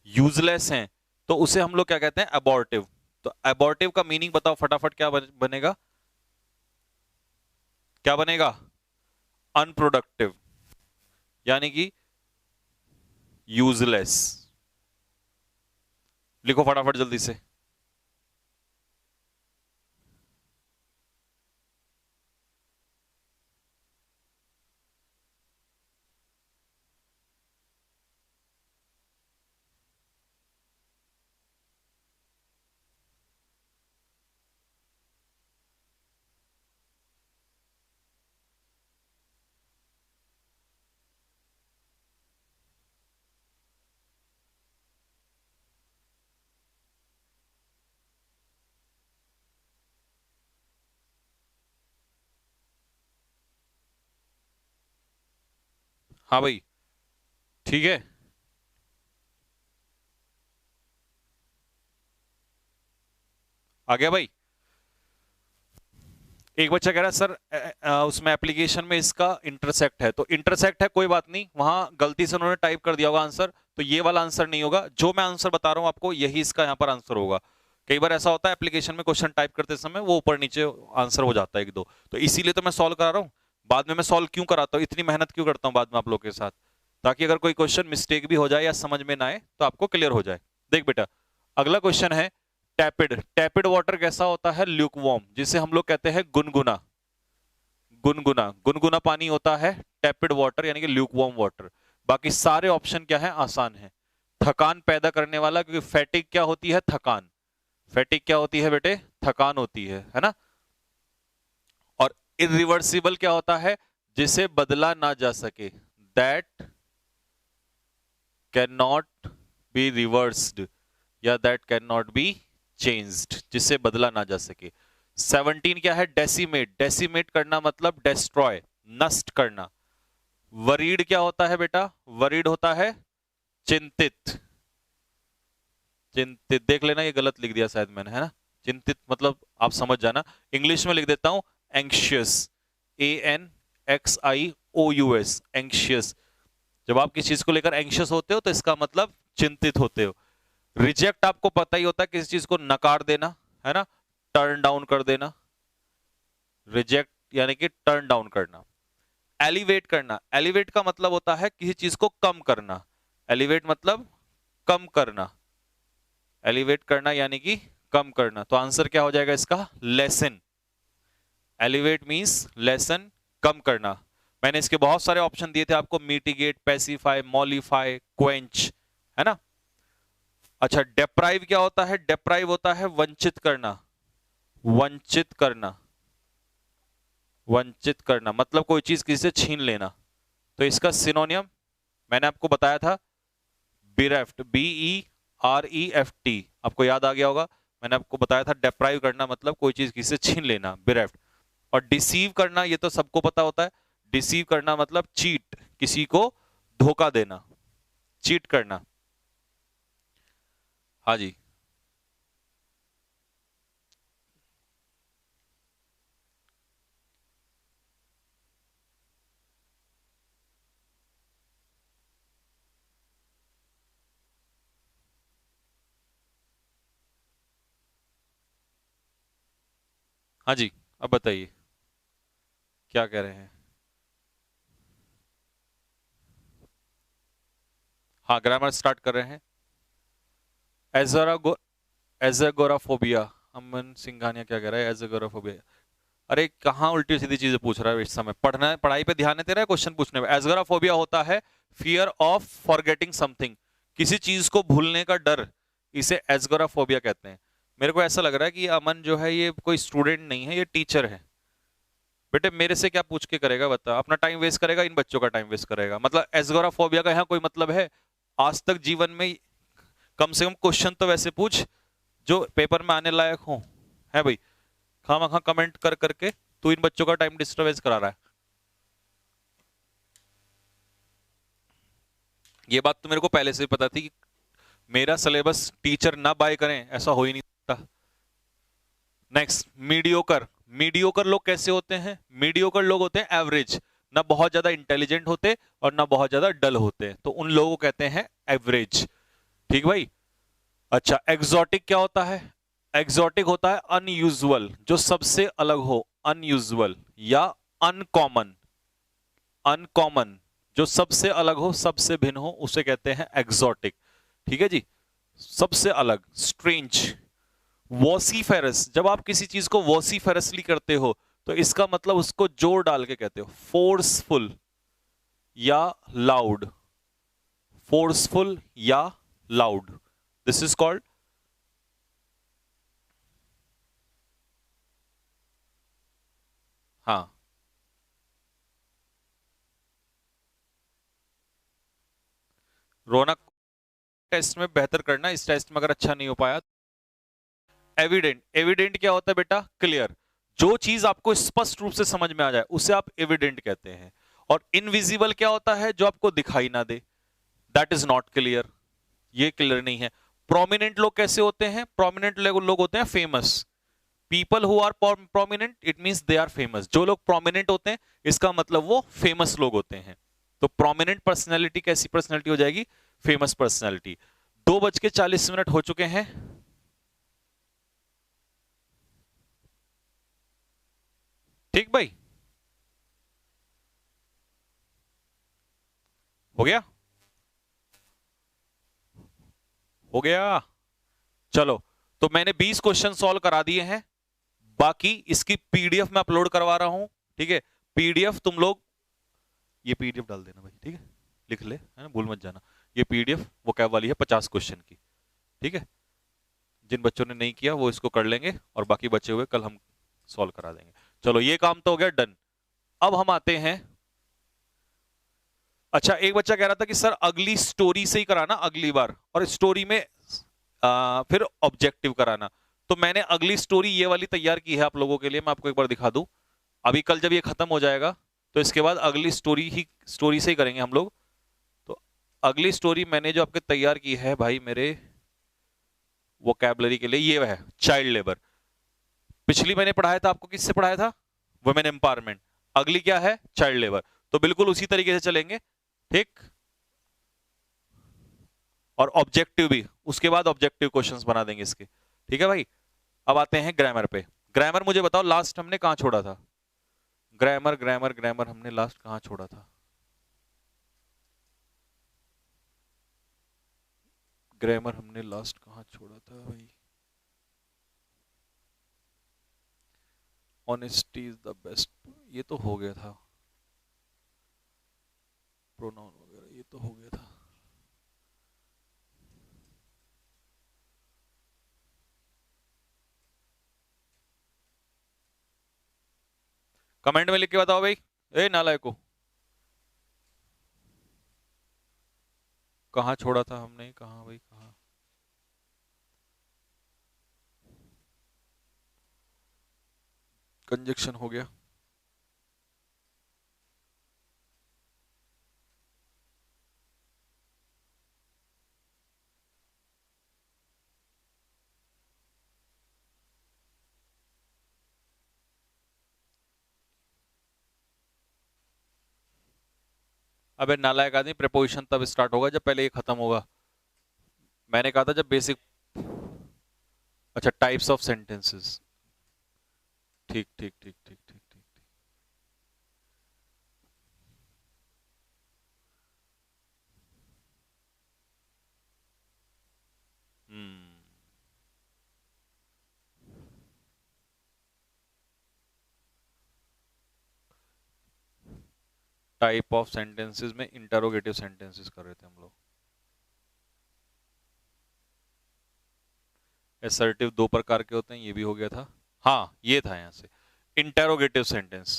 यूजलेस हैं तो उसे हम लोग क्या कहते हैं? एबॉर्टिव। तो एबॉर्टिव का मीनिंग बताओ फटाफट, क्या बनेगा? क्या बनेगा? अनप्रोडक्टिव, यानी कि यूजलेस। लिखो फटाफट जल्दी से। हाँ भाई, ठीक है। आ गया भाई। एक बच्चा कह रहा है सर उसमें एप्लीकेशन में इसका इंटरसेक्ट है, तो इंटरसेक्ट है कोई बात नहीं, वहां गलती से उन्होंने टाइप कर दिया होगा आंसर, तो ये वाला आंसर नहीं होगा। जो मैं आंसर बता रहा हूं आपको यही इसका यहां पर आंसर होगा। कई बार ऐसा होता है एप्लीकेशन में क्वेश्चन टाइप करते समय वो ऊपर नीचे आंसर हो जाता है 1-2, तो इसीलिए तो मैं सॉल्व करा रहा हूँ। बाद में मैं सॉल्व क्यों कराता हूँ, इतनी मेहनत क्यों करता हूँ बाद में आप लोग के साथ, ताकि अगर कोई क्वेश्चन मिस्टेक भी हो जाए या समझ में ना आए तो आपको क्लियर हो जाए। देख बेटा, अगला क्वेश्चन है टैपिड। टैपिड वाटर कैसा होता है? ल्यूकवार्म, जिसे हम लोग कहते हैं गुनगुना। गुनगुना, गुनगुना पानी होता है टैपिड वाटर, यानी कि ल्यूकवार्म वाटर। बाकी सारे ऑप्शन क्या है? आसान है। थकान पैदा करने वाला, क्योंकि फैटिक क्या होती है? थकान। फैटिक क्या होती है बेटे? थकान होती है ना। और इरिवर्सिबल क्या होता है? जिसे बदला ना जा सके, that can not be reversed या that can not be changed, जिसे बदला ना जा सके। 17 क्या है? डेसिमेट। डेसिमेट करना मतलब डेस्ट्रॉय, नष्ट करना। वरीड क्या होता है बेटा? वरीड होता है चिंतित। चिंतित देख लेना, ये गलत लिख दिया शायद मैंने, है ना। चिंतित मतलब आप समझ जाना। इंग्लिश में लिख देता हूं एंक्शियस, ANXIOUS, एंक्शियस। जब आप किसी चीज को लेकर एंक्शियस होते हो तो इसका मतलब चिंतित होते हो। रिजेक्ट आपको पता ही होता है, किसी चीज को नकार देना, है ना, टर्न डाउन कर देना। रिजेक्ट यानी कि टर्न डाउन करना। एलिवेट करना, एलिवेट का मतलब होता है किसी चीज को कम करना। एलिवेट मतलब कम करना, एलिवेट करना यानी कि कम करना। तो आंसर क्या हो जाएगा इसका? लेसन। एलिवेट मींस लेसन, कम करना। मैंने इसके बहुत सारे ऑप्शन दिए थे आपको, मिटिगेट, पैसिफाई, मॉलिफाई, क्वेंच, है ना। अच्छा, डेप्राइव क्या होता है? डेप्राइव होता है वंचित करना। वंचित करना, वंचित करना मतलब कोई चीज किसी से छीन लेना। तो इसका सिनोनियम मैंने आपको बताया था, बिरेफ्ट, BEREFT, आपको याद आ गया होगा। मैंने आपको बताया था डेप्राइव करना मतलब कोई चीज किसी से छीन लेना, बिरेफ्ट। और डिसीव करना ये तो सबको पता होता है, डिसीव करना मतलब चीट, किसी को धोखा देना, चीट करना। हाँ जी, हाँ जी, अब बताइए क्या कह रहे हैं। हाँ, ग्रामर स्टार्ट कर रहे हैं। एजरागो एजगोराफोबिया, अमन सिंघानिया क्या कह रहा है? एजगोराफोबिया, अरे कहाँ उल्टी सीधी चीजें पूछ रहा है इस समय, पढ़ना है, पढ़ाई पे ध्यान है तेरा, क्वेश्चन पूछने में। एजगोराफोबिया होता है फियर ऑफ फॉरगेटिंग समथिंग, किसी चीज को भूलने का डर, इसे एजगोराफोबिया कहते हैं। मेरे को ऐसा लग रहा है कि ये अमन जो है ये कोई स्टूडेंट नहीं है, ये टीचर है। बेटे मेरे से क्या पूछ के करेगा बता? अपना टाइम वेस्ट करेगा, इन बच्चों का टाइम वेस्ट करेगा। मतलब एजगोराफोबिया का यहाँ कोई मतलब है? आज तक जीवन में कम से कम क्वेश्चन तो वैसे पूछ जो पेपर में आने लायक हो, है भाई। खामखा कमेंट कर करके तू इन बच्चों का टाइम डिस्टर्बेंस करा रहा है। ये बात तो मेरे को पहले से ही पता थी कि मेरा सिलेबस टीचर ना बाय करें ऐसा हो ही नहीं सकता। Next, mediocre. मीडियोकर लोग कैसे होते हैं? मीडियोकर लोग होते हैं एवरेज, ना बहुत ज्यादा इंटेलिजेंट होते और ना बहुत ज्यादा डल होते, तो उन लोगों को कहते हैं एवरेज। ठीक भाई। अच्छा, एग्जॉटिक क्या होता है? एग्जॉटिक होता है अनयूजुअल, जो सबसे अलग हो, अनयूजुअल या अनकॉमन। अनकॉमन जो सबसे अलग हो, सबसे भिन्न हो, उसे कहते हैं एग्जॉटिक। ठीक है जी, सबसे अलग, स्ट्रेंज। वॉसीफेरस, जब आप किसी चीज को वॉसीफेरसली करते हो तो इसका मतलब उसको जोर डाल के कहते हो। फोर्सफुल या लाउड, फोर्सफुल या लाउड, दिस इज कॉल्ड। हाँ, रौनक, टेस्ट में बेहतर करना, इस टेस्ट में अगर अच्छा नहीं हो पाया। एविडेंट, एविडेंट क्या होता है बेटा? क्लियर, जो चीज आपको स्पष्ट रूप से समझ में आ जाए उसे आप एविडेंट कहते हैं। और इनविजिबल क्या होता है? जो आपको दिखाई ना दे, दैट इज नॉट क्लियर, ये क्लियर नहीं है। प्रोमिनेंट लोग कैसे होते हैं? प्रोमिनेंट लोग होते हैं famous. People who are prominent it means they are famous. जो लोग प्रोमिनेंट होते हैं इसका मतलब वो फेमस लोग होते हैं। तो प्रोमिनेंट पर्सनैलिटी कैसी पर्सनैलिटी हो जाएगी? Famous personality. 2:40 हो चुके हैं। ठीक भाई, हो गया, हो गया। चलो, तो मैंने 20 क्वेश्चन सॉल्व करा दिए हैं, बाकी इसकी पीडीएफ मैं अपलोड करवा रहा हूं। ठीक है, पीडीएफ तुम लोग ये पीडीएफ डाल देना भाई, ठीक है, लिख ले, है ना, भूल मत जाना। ये पीडीएफ वो कैब वाली है 50 क्वेश्चन की। ठीक है, जिन बच्चों ने नहीं किया वो इसको कर लेंगे और बाकी बचे हुए कल हम सॉल्व करा देंगे। चलो, ये काम तो हो गया डन। अब हम आते हैं अच्छा, एक बच्चा कह रहा था कि सर अगली स्टोरी से ही कराना अगली बार, और स्टोरी में फिर ऑब्जेक्टिव कराना। तो मैंने अगली स्टोरी ये वाली तैयार की है आप लोगों के लिए, मैं आपको एक बार दिखा दूं। अभी कल जब ये खत्म हो जाएगा तो इसके बाद अगली स्टोरी से ही करेंगे हम लोग। तो अगली स्टोरी मैंने जो आपके तैयार की है भाई मेरे वोकैबुलरी के लिए, ये है चाइल्ड लेबर। पिछली मैंने पढ़ाया था आपको, किससे पढ़ाया था? Women empowerment. अगली क्या है? Child labour. तो बिल्कुल उसी तरीके से चलेंगे, ठीक। और ऑब्जेक्टिव भी उसके बाद ऑब्जेक्टिव क्वेश्चंस बना देंगे इसके, ठीक है भाई। अब आते हैं ग्रामर पे। ग्रामर मुझे बताओ लास्ट हमने कहां छोड़ा था? ग्रामर ग्रामर ग्रामर हमने लास्ट कहां छोड़ा था? ग्रामर हमने लास्ट कहां छोड़ा था भाई? ऑनेस्टी इज द बेस्ट, ये तो हो गया था। प्रोनाउन वगैरह ये तो हो गया था। कमेंट में लिख के बताओ भाई, ए नालायक को, कहां छोड़ा था हमने? कहां भाई कहां? कंजक्शन हो गया। अबे नालायक आदमी, प्रीपोजिशन तब स्टार्ट होगा जब पहले ये खत्म होगा। मैंने कहा था जब बेसिक। अच्छा, टाइप्स ऑफ सेंटेंसेस। ठीक ठीक ठीक ठीक ठीक ठीक। हम्म। टाइप ऑफ सेंटेंसेस में इंटरोगेटिव सेंटेंसेस कर रहे थे हम लोग। असर्टिव दो प्रकार के होते हैं, ये भी हो गया था। हाँ ये था यहां से इंटरोगेटिव सेंटेंस।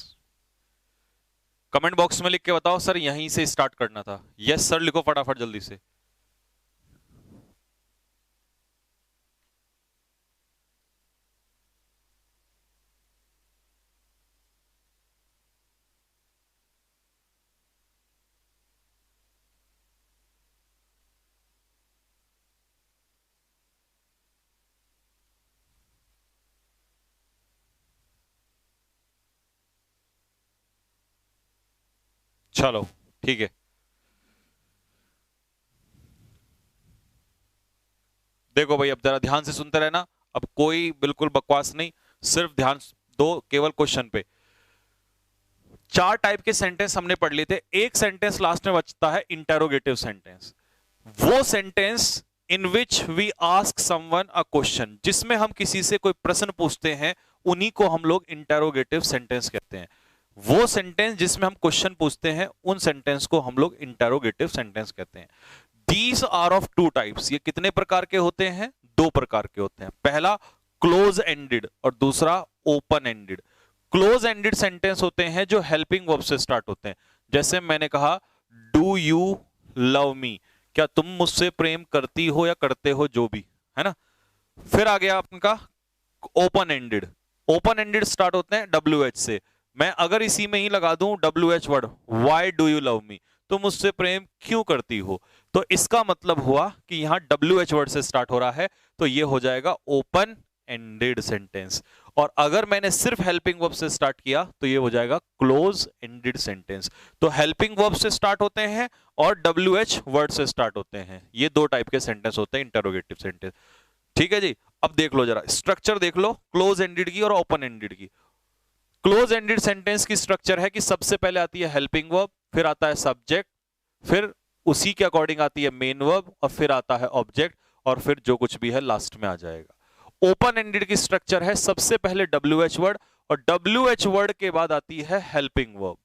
कमेंट बॉक्स में लिख के बताओ सर यहीं से स्टार्ट करना था। यस सर लिखो फटाफट जल्दी से। चलो ठीक है, देखो भाई अब जरा ध्यान से सुनते रहना। अब कोई बिल्कुल बकवास नहीं, सिर्फ ध्यान दो केवल क्वेश्चन पे। चार टाइप के सेंटेंस हमने पढ़ लिए थे। एक सेंटेंस लास्ट में बचता है इंटरोगेटिव सेंटेंस। वो sentence in which we ask someone a question, जिसमें हम किसी से कोई प्रश्न पूछते हैं, उन्हीं को हम लोग इंटरोगेटिव सेंटेंस कहते हैं। वो सेंटेंस जिसमें हम क्वेश्चन पूछते हैं, उन सेंटेंस को हम लोग इंटरोगेटिव सेंटेंस कहते हैं। These are of two types. ये कितने प्रकार के होते हैं? दो प्रकार के होते हैं। पहला क्लोज एंडेड और दूसरा open ended. Close ended sentence होते हैं जो हेल्पिंग वर्ब से स्टार्ट होते हैं। जैसे मैंने कहा डू यू लव मी, क्या तुम मुझसे प्रेम करती हो या करते हो, जो भी है ना। फिर आ गया आपका open ended. Open ended start होते हैं डब्ल्यू एच से। मैं अगर इसी में ही लगा दूं W H word, why do you love me, तुम मुझसे प्रेम क्यों करती हो, तो इसका मतलब हुआ कि यहां डब्ल्यू एच वर्ड से स्टार्ट हो रहा है, तो ये हो जाएगा ओपन एंडेड सेंटेंस। और अगर मैंने सिर्फ हेल्पिंग वर्ब से स्टार्ट किया तो ये हो जाएगा क्लोज एंडेड सेंटेंस। तो हेल्पिंग वर्ब से स्टार्ट होते हैं और डब्ल्यू एच वर्ड से स्टार्ट होते हैं। ये दो टाइप के सेंटेंस होते हैं इंटरोगेटिव सेंटेंस, ठीक है जी। अब देख लो जरा स्ट्रक्चर देख लो क्लोज एंडेड की और ओपन एंडेड की। क्लोज एंडेड सेंटेंस की स्ट्रक्चर है कि सबसे पहले आती है हेल्पिंग वर्ब, फिर आता है सब्जेक्ट, फिर उसी के अकॉर्डिंग आती है मेन वर्ब, और फिर आता है ऑब्जेक्ट, और फिर जो कुछ भी है लास्ट में आ जाएगा। ओपन एंडेड की स्ट्रक्चर है सबसे पहले डब्ल्यू एच वर्ड, और डब्ल्यू एच वर्ड के बाद आती है हेल्पिंग वर्ब,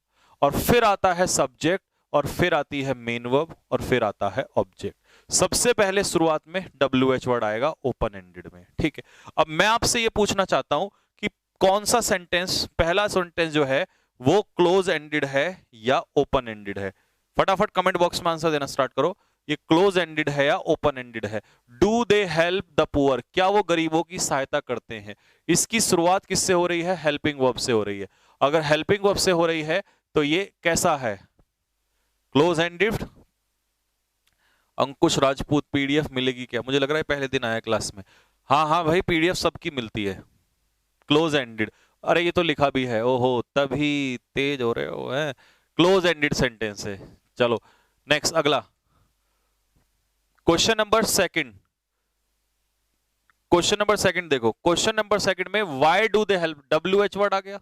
और फिर आता है सब्जेक्ट, और फिर आती है मेन वर्ब, और फिर आता है ऑब्जेक्ट। सबसे पहले शुरुआत में डब्ल्यू एच वर्ड आएगा ओपन एंडेड में, ठीक है। अब मैं आपसे यह पूछना चाहता हूं कि कौन सा सेंटेंस, पहला सेंटेंस जो है वो क्लोज एंडेड है या ओपन एंडेड है? फटाफट कमेंट बॉक्स में आंसर देना स्टार्ट करो। ये क्लोज एंडेड है या ओपन एंडेड है? Do they help the poor, क्या वो गरीबों की सहायता करते हैं? इसकी शुरुआत किससे हो रही है? हेल्पिंग वर्ब से हो रही है। अगर हेल्पिंग वर्ब से हो रही है तो ये कैसा है? Close ended. Ankush Rajput, PDF मिलेगी क्या? मुझे लग रहा है पहले दिन आया क्लास में। हाँ हाँ भाई, पीडीएफ सबकी मिलती है। क्लोज एंडेड, अरे ये तो लिखा भी है, ओहो तभी तेज हो रहे हो है। क्लोज एंडेड सेंटेंस है। चलो नेक्स्ट, अगला question number second. Question number second देखो, क्वेश्चन नंबर सेकंड में why do they help, W H word आ गया,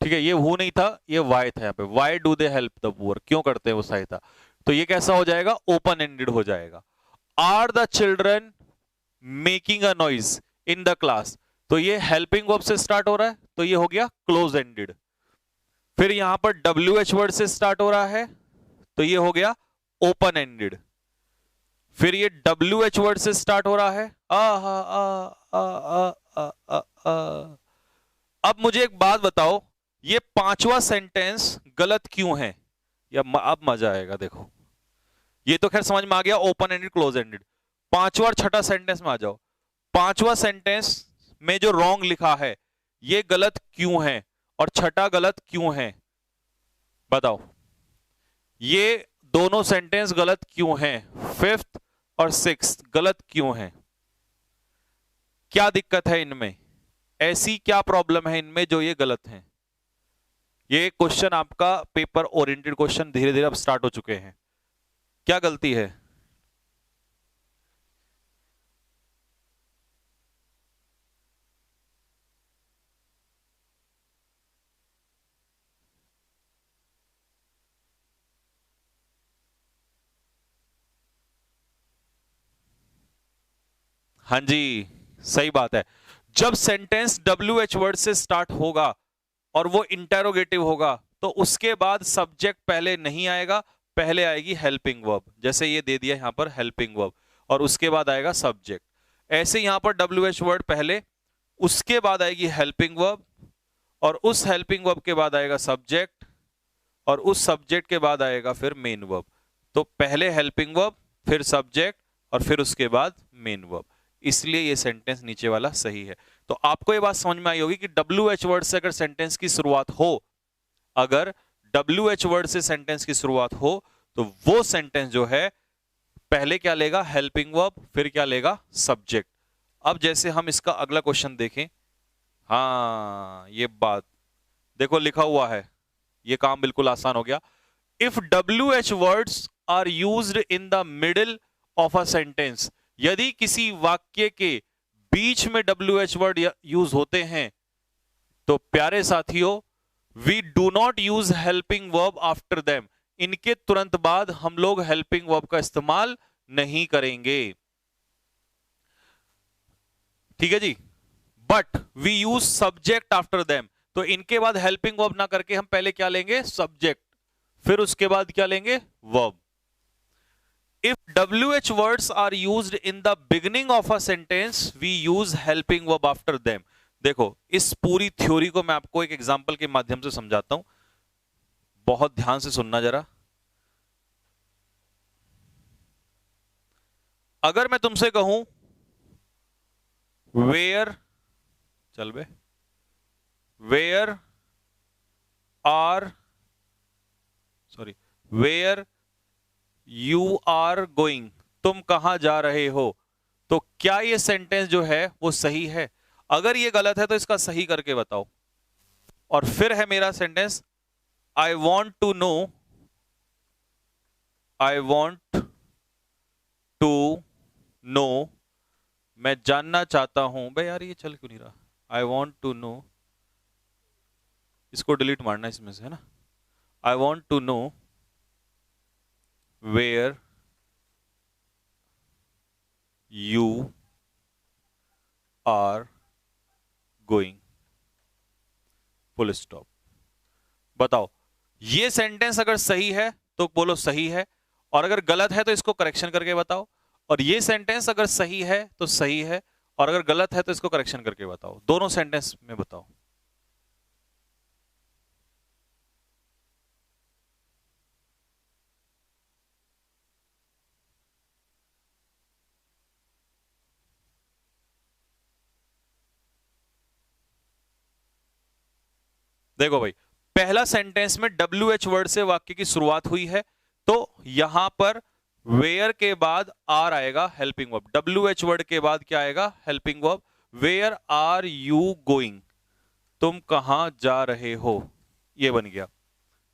ठीक है, ये हु नहीं था, ये वाई था यहाँ पे। Why do they help the poor, क्यों करते हैं वो सहायता? तो ये कैसा हो जाएगा? ओपन एंडेड हो जाएगा। Are the children making a noise in the class, तो ये हेल्पिंग वर्ब से स्टार्ट हो रहा है, तो ये हो गया क्लोज एंडेड। फिर यहां पर डब्ल्यू एच वर्ड से स्टार्ट हो रहा है, तो ये हो गया ओपन एंडेड। फिर ये डब्ल्यू एच वर्ड से स्टार्ट हो रहा है, अब मुझे एक बात बताओ, ये पांचवा सेंटेंस गलत क्यों है? या अब मजा आएगा, देखो ये तो खैर समझ में आ गया, ओपन एंडेड क्लोज एंडेड। पांचवा और छठा सेंटेंस में आ जाओ। पांचवा सेंटेंस में जो रॉन्ग लिखा है ये गलत क्यों है, और छठा गलत क्यों है? बताओ, ये दोनों सेंटेंस गलत क्यों हैं? फिफ्थ और सिक्स्थ गलत क्यों हैं? क्या दिक्कत है इनमें? ऐसी क्या प्रॉब्लम है इनमें जो ये गलत हैं? ये क्वेश्चन आपका पेपर ओरिएंटेड क्वेश्चन धीरे धीरे अब स्टार्ट हो चुके हैं। क्या गलती है? हाँ जी, सही बात है। जब सेंटेंस डब्ल्यू एच वर्ड से स्टार्ट होगा और वो इंटेरोगेटिव होगा, तो उसके बाद सब्जेक्ट पहले नहीं आएगा, पहले आएगी हेल्पिंग वर्ब। जैसे ये दे दिया यहां पर हेल्पिंग वर्ब, और उसके बाद आएगा सब्जेक्ट। ऐसे यहां पर डब्ल्यू एच वर्ड पहले, उसके बाद आएगी हेल्पिंग वर्ब, और उस हेल्पिंग वर्ब के बाद आएगा सब्जेक्ट, और उस सब्जेक्ट के बाद आएगा फिर मेन वर्ब। तो पहले हेल्पिंग वर्ब, फिर सब्जेक्ट, और फिर उसके बाद मेन वर्ब। इसलिए ये सेंटेंस नीचे वाला सही है। तो आपको ये बात समझ में आई होगी कि डब्ल्यू एच वर्ड से अगर सेंटेंस की शुरुआत हो, अगर डब्ल्यू एच वर्ड से सेंटेंस की शुरुआत हो, तो वो सेंटेंस जो है पहले क्या लेगा? हेल्पिंग वर्ब, फिर क्या लेगा? सब्जेक्ट। अब जैसे हम इसका अगला क्वेश्चन देखें, हाँ ये बात देखो लिखा हुआ है, ये काम बिल्कुल आसान हो गया। If W H words are used in the middle of a sentence, यदि किसी वाक्य के बीच में डब्ल्यू एच वर्ड यूज होते हैं, तो प्यारे साथियों we do not use helping verb after them, इनके तुरंत बाद हम लोग हेल्पिंग वर्ब का इस्तेमाल नहीं करेंगे, ठीक है जी। But we use subject after them, तो इनके बाद हेल्पिंग वर्ब ना करके हम पहले क्या लेंगे? सब्जेक्ट, फिर उसके बाद क्या लेंगे? Verb. If WH words are used in the beginning of a sentence, we use helping verb after them. देखो इस पूरी थ्योरी को मैं आपको एक एग्जांपल के माध्यम से समझाता हूं, बहुत ध्यान से सुनना जरा। अगर मैं तुमसे कहूं वेयर, चल बे, where are, sorry, where you are going, तुम कहां जा रहे हो, तो क्या ये सेंटेंस जो है वो सही है? अगर ये गलत है तो इसका सही करके बताओ। और फिर है मेरा sentence, I want to know, I want to know, मैं जानना चाहता हूं। भाई यार ये चल क्यों नहीं रहा? आई वॉन्ट टू नो, इसको डिलीट मारना इसमें से, है ना। I want to know where you are going, full stop. बताओ ये सेंटेंस अगर सही है तो बोलो सही है, और अगर गलत है तो इसको करेक्शन करके बताओ। और ये सेंटेंस अगर सही है तो सही है, और अगर गलत है तो इसको करेक्शन करके बताओ। दोनों सेंटेंस में बताओ। देखो भाई, पहला सेंटेंस में WH वर्ड से वाक्य की शुरुआत हुई है, तो यहां पर वेयर के बाद आर आएगा, हेल्पिंग वर्ब। WH वर्ड के बाद क्या आएगा? Helping verb. Where are you going, तुम कहां जा रहे हो, ये बन गया।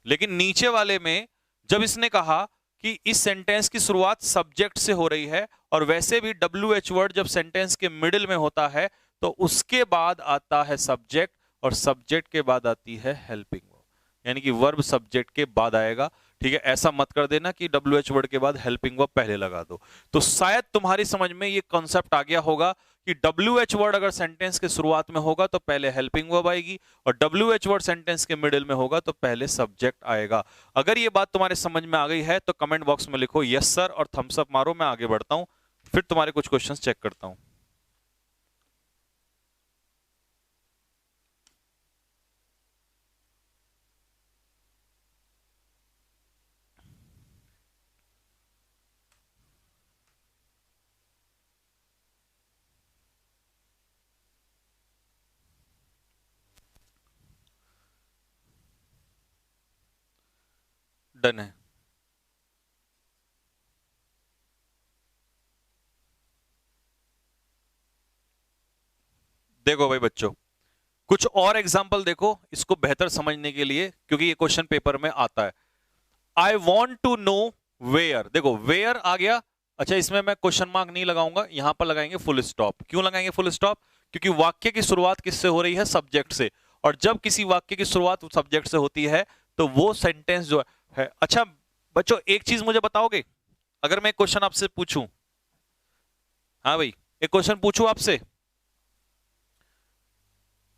लेकिन नीचे वाले में जब इसने कहा कि इस सेंटेंस की शुरुआत सब्जेक्ट से हो रही है, और वैसे भी WH वर्ड जब सेंटेंस के मिडिल में होता है तो उसके बाद आता है सब्जेक्ट, और सब्जेक्ट के बाद आती है हेल्पिंग वर्ब, यानी कि वर्ब सब्जेक्ट के बाद आएगा। ठीक है, ऐसा मत कर देना कि WH वर्ड के बाद हेल्पिंग वर्ब पहले लगा दो। तो शायद तुम्हारी समझ में ये कॉन्सेप्ट आ गया होगा कि WH वर्ड अगर सेंटेंस के शुरुआत में होगा तो पहले हेल्पिंग वर्ब आएगी, और WH वर्ड सेंटेंस के मिडिल में होगा तो पहले सब्जेक्ट आएगा। अगर ये बात तुम्हारे समझ में आ गई है तो कमेंट बॉक्स में लिखो यस सर और थम्स अप मारो। मैं आगे बढ़ता हूं, फिर तुम्हारे कुछ क्वेश्चंस चेक करता हूं। डन है। देखो भाई बच्चों, कुछ और एग्जाम्पल देखो इसको बेहतर समझने के लिए, क्योंकि ये क्वेश्चन पेपर में आता है। I want to know where, देखो वेयर आ गया। अच्छा, इसमें मैं क्वेश्चन मार्क नहीं लगाऊंगा, यहां पर लगाएंगे फुल स्टॉप। क्यों लगाएंगे फुल स्टॉप? क्योंकि वाक्य की शुरुआत किससे हो रही है? सब्जेक्ट से, और जब किसी वाक्य की शुरुआत सब्जेक्ट से होती है तो वो सेंटेंस जो है। अच्छा बच्चों, एक चीज मुझे बताओगे, अगर मैं क्वेश्चन आपसे पूछूं, हाँ भाई एक क्वेश्चन पूछूं आपसे,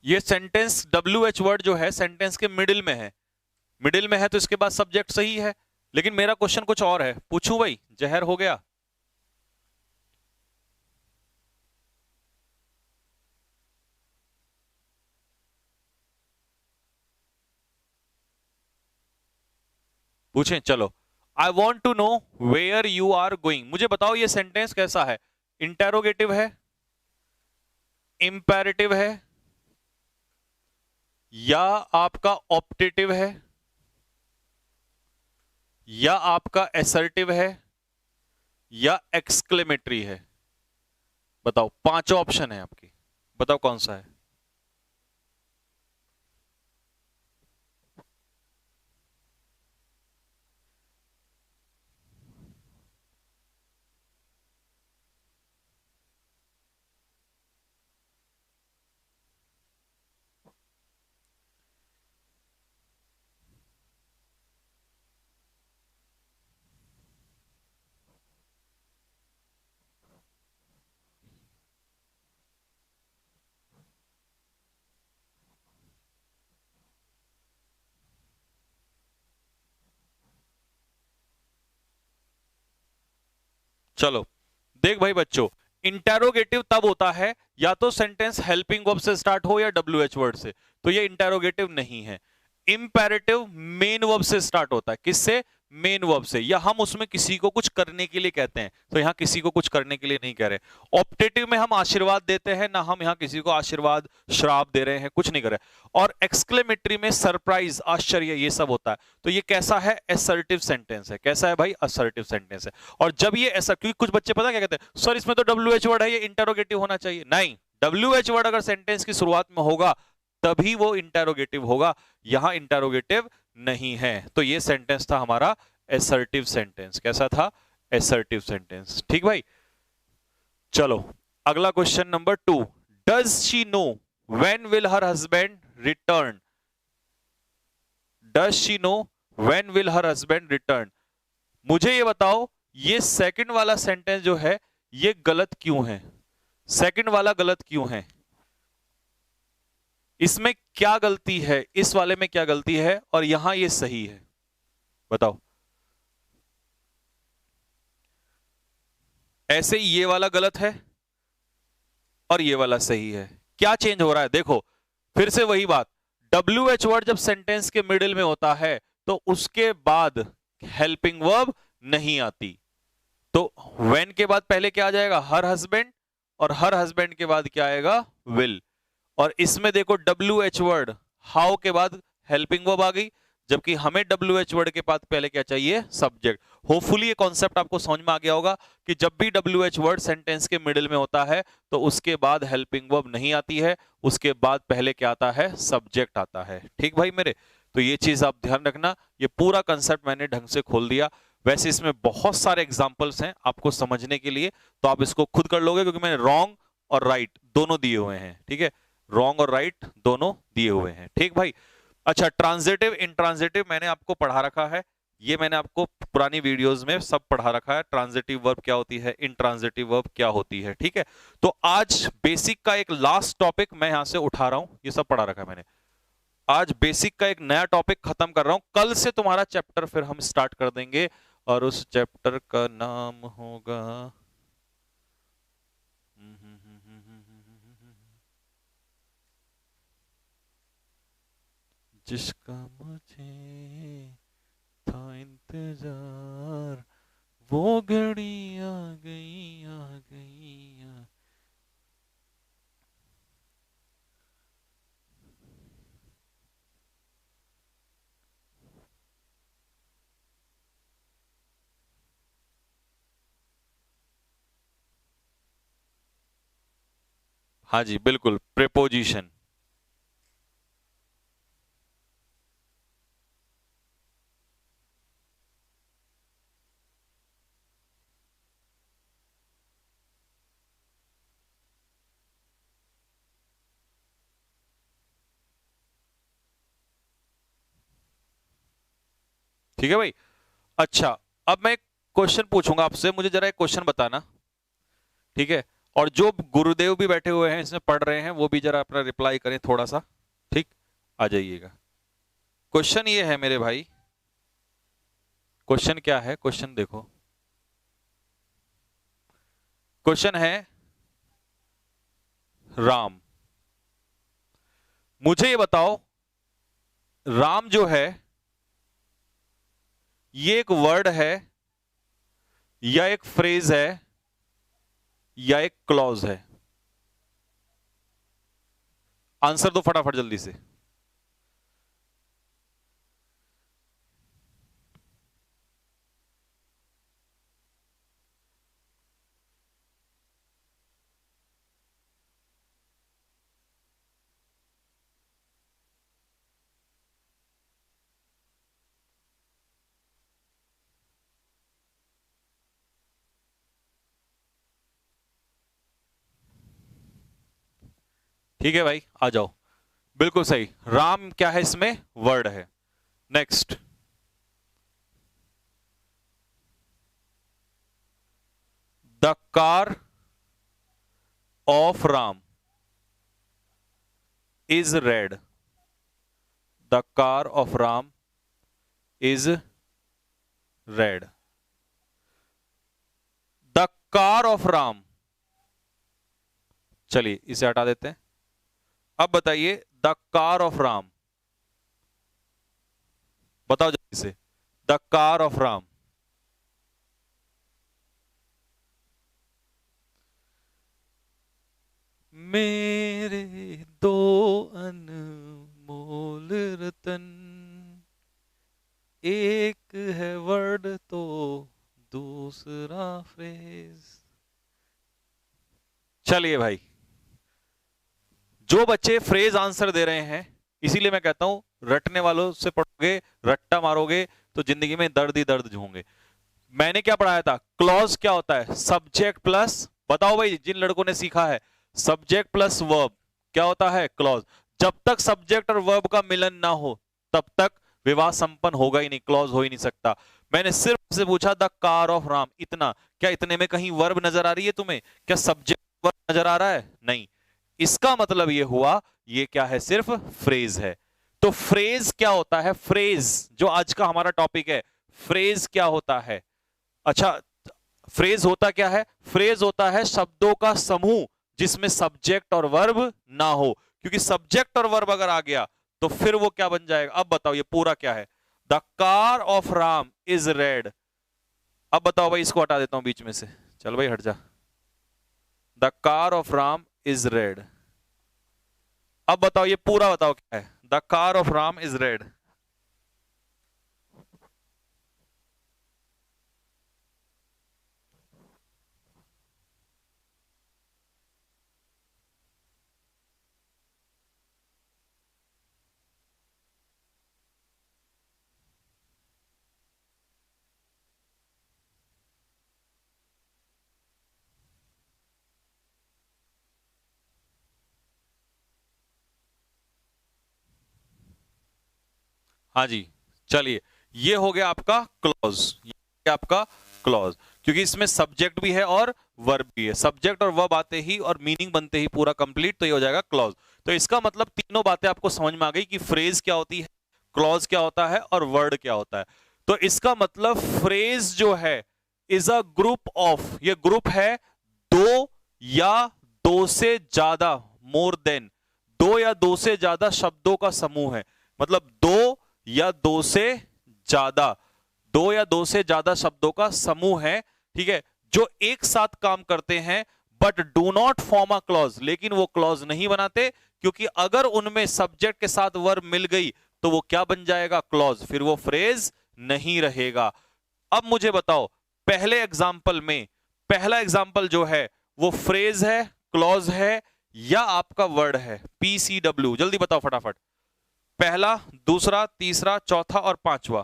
ये सेंटेंस WH वर्ड जो है सेंटेंस के मिडिल में है, मिडिल में है तो इसके बाद सब्जेक्ट सही है, लेकिन मेरा क्वेश्चन कुछ और है। पूछूं भाई? जहर हो गया? पूछें? चलो। I want to know where you are going, मुझे बताओ ये सेंटेंस कैसा है? इंटेरोगेटिव है, इंपेरेटिव है, या आपका ऑप्टेटिव है, या आपका एसर्टिव है, या एक्सक्लेमेटरी है? बताओ, पांचों ऑप्शन है आपकी, बताओ कौन सा है? चलो देख भाई बच्चों, इंटेरोगेटिव तब होता है या तो सेंटेंस हेल्पिंग वर्ब से स्टार्ट हो या WH वर्ड से, तो ये इंटेरोगेटिव नहीं है। इंपेरेटिव मेन वर्ब से स्टार्ट होता है, किससे? मेन वर्ब से, या हम उसमें किसी को कुछ करने के लिए कहते हैं, तो यहां किसी को कुछ करने के लिए नहीं कह रहे। ऑप्टेटिव में हम आशीर्वाद देते हैं ना, हम यहां किसी को आशीर्वाद श्राप दे रहे हैं, कुछ नहीं कर रहे। और एक्सक्लेमेटरी में सरप्राइज, आश्चर्य, ये सब होता है। तो ये कैसा है? असर्टिव सेंटेंस है। कैसा है भाई? असर्टिव सेंटेंस है। और जब ये ऐसा, क्योंकि कुछ बच्चे पता क्या कहते हैं, सर इसमें तो WH वर्ड है, ये इंटेरोगेटिव होना चाहिए। नहीं, WH वर्ड अगर सेंटेंस की शुरुआत में होगा तभी वो इंटेरोगेटिव होगा, यहां इंटेरोगेटिव नहीं है। तो ये सेंटेंस था हमारा असर्टिव सेंटेंस। कैसा था? Assertive sentence. ठीक भाई, चलो अगला question number 2। Does she know when will her husband return? Does she know when will her husband return? मुझे ये बताओ, ये सेकंड वाला सेंटेंस जो है ये गलत क्यों है? सेकंड वाला गलत क्यों है? इसमें क्या गलती है? इस वाले में क्या गलती है और यहां ये सही है? बताओ। ऐसे ही ये वाला गलत है और ये वाला सही है। क्या चेंज हो रहा है? देखो फिर से वही बात, WH वर्ड जब सेंटेंस के मिडिल में होता है तो उसके बाद हेल्पिंग वर्ब नहीं आती। तो व्हेन के बाद पहले क्या आ जाएगा? हर हस्बैंड, और हर हस्बैंड के बाद क्या आएगा? विल। और इसमें देखो WH वर्ड हाउ के बाद हेल्पिंग वर्ब आ गई, जबकि हमें WH वर्ड के बाद पहले क्या चाहिए, सब्जेक्ट। होपफुली ये कॉन्सेप्ट आपको समझ में आ गया होगा कि जब भी WH वर्ड सेंटेंस के मिडिल में होता है तो उसके बाद हेल्पिंग वर्ब नहीं आती है, उसके बाद पहले क्या आता है, सब्जेक्ट आता है। ठीक भाई मेरे, तो ये चीज आप ध्यान रखना। ये पूरा कंसेप्ट मैंने ढंग से खोल दिया। वैसे इसमें बहुत सारे एग्जाम्पल्स हैं आपको समझने के लिए, तो आप इसको खुद कर लोगे, क्योंकि मैंने रॉन्ग और राइट दोनों दिए हुए हैं। ठीक है, रॉन्ग और राइट दोनों दिए हुए हैं। ठीक भाई, अच्छा, ट्रांजिटिव इंट्रांजिटिव मैंने आपको पढ़ा रखा है, ये मैंने आपको पुरानी वीडियोस में सब पढ़ा रखा है। ट्रांजिटिव वर्ब क्या होती है, इंट्रांजिटिव वर्ब क्या होती है। ठीक है, तो आज बेसिक का एक लास्ट टॉपिक मैं यहां से उठा रहा हूं, ये सब पढ़ा रखा है मैंने। आज बेसिक का एक नया टॉपिक खत्म कर रहा हूं, कल से तुम्हारा चैप्टर फिर हम स्टार्ट कर देंगे, और उस चैप्टर का नाम होगा जिसका मुझे था इंतजार, वो घड़ी आ गई आ गई आ। हाँ जी बिल्कुल, प्रेपोजिशन। ठीक है भाई, अच्छा, अब मैं एक क्वेश्चन पूछूंगा आपसे, मुझे जरा एक क्वेश्चन बताना। ठीक है, और जो गुरुदेव भी बैठे हुए हैं इसमें पढ़ रहे हैं वो भी जरा अपना रिप्लाई करें थोड़ा सा। ठीक, आ जाइएगा। क्वेश्चन ये है मेरे भाई, क्वेश्चन क्या है, क्वेश्चन देखो, क्वेश्चन है राम। मुझे ये बताओ, राम जो है ये एक वर्ड है या एक फ्रेज है या एक क्लॉज है? आंसर दो फटाफट जल्दी से। ठीक है भाई, आ जाओ, बिल्कुल सही, राम क्या है इसमें, वर्ड है। Next, the car of Ram is red. The car of Ram is red. The car of Ram, चलिए इसे हटा देते हैं। अब बताइए, द कार ऑफ राम, बताओ जल्दी से, द कार ऑफ राम। मेरे दो अनमोल रतन, एक है वर्ड तो दूसरा फ्रेज। चलिए भाई, जो बच्चे फ्रेज आंसर दे रहे हैं, इसीलिए मैं कहता हूं रटने वालों से पढ़ोगे, रट्टा मारोगे तो जिंदगी में दर्द ही दर्द होंगे। मैंने क्या पढ़ाया था, क्लॉज क्या होता है, सब्जेक्ट प्लस, बताओ भाई जिन लड़कों ने सीखा है, सब्जेक्ट प्लस वर्ब क्या होता है, क्लॉज। जब तक सब्जेक्ट और वर्ब का मिलन ना हो तब तक विवाह संपन्न होगा ही नहीं, क्लॉज हो ही नहीं सकता। मैंने सिर्फ से पूछा द कार ऑफ राम, इतना, क्या इतने में कहीं वर्ब नजर आ रही है तुम्हें, क्या सब्जेक्ट वर्ब नजर आ रहा है, नहीं। इसका मतलब ये हुआ, ये क्या है, सिर्फ फ्रेज है। तो फ्रेज क्या होता है, फ्रेज जो आज का हमारा टॉपिक है, फ्रेज क्या होता है। अच्छा, फ्रेज होता क्या है, फ्रेज होता है शब्दों का समूह जिसमें सब्जेक्ट और वर्ब ना हो, क्योंकि सब्जेक्ट और वर्ब अगर आ गया तो फिर वो क्या बन जाएगा। अब बताओ ये पूरा क्या है, the car of Ram is red. अब बताओ भाई, इसको हटा देता हूं बीच में से, चल भाई हट जा। The car of Ram is red. अब बताओ ये पूरा बताओ क्या है, the car of Ram is red. हाँ जी, चलिए, ये हो गया आपका क्लॉज, ये आपका क्लॉज, क्योंकि इसमें सब्जेक्ट भी है और वर्ब भी है। सब्जेक्ट और वर्ब आते ही और मीनिंग बनते ही पूरा कंप्लीट, तो ये हो जाएगा क्लॉज। तो इसका मतलब तीनों बातें आपको समझ में आ गई कि फ्रेज क्या होती है, क्लॉज क्या होता है और वर्ड क्या होता है। तो इसका मतलब फ्रेज जो है इज अ ग्रुप ऑफ, ये ग्रुप है दो या दो से ज्यादा, मोर देन, दो या दो से ज्यादा शब्दों का समूह है। मतलब दो या दो से ज्यादा, दो या दो से ज्यादा शब्दों का समूह है, ठीक है, जो एक साथ काम करते हैं but do not form a clause, लेकिन वो क्लॉज नहीं बनाते, क्योंकि अगर उनमें सब्जेक्ट के साथ वर्ब मिल गई तो वो क्या बन जाएगा, क्लॉज, फिर वो फ्रेज नहीं रहेगा। अब मुझे बताओ, पहले एग्जाम्पल में, पहला एग्जाम्पल जो है वो फ्रेज है, क्लॉज है, या आपका वर्ड है, PCW, जल्दी बताओ फटाफट। पहला, दूसरा, तीसरा, चौथा और पांचवा,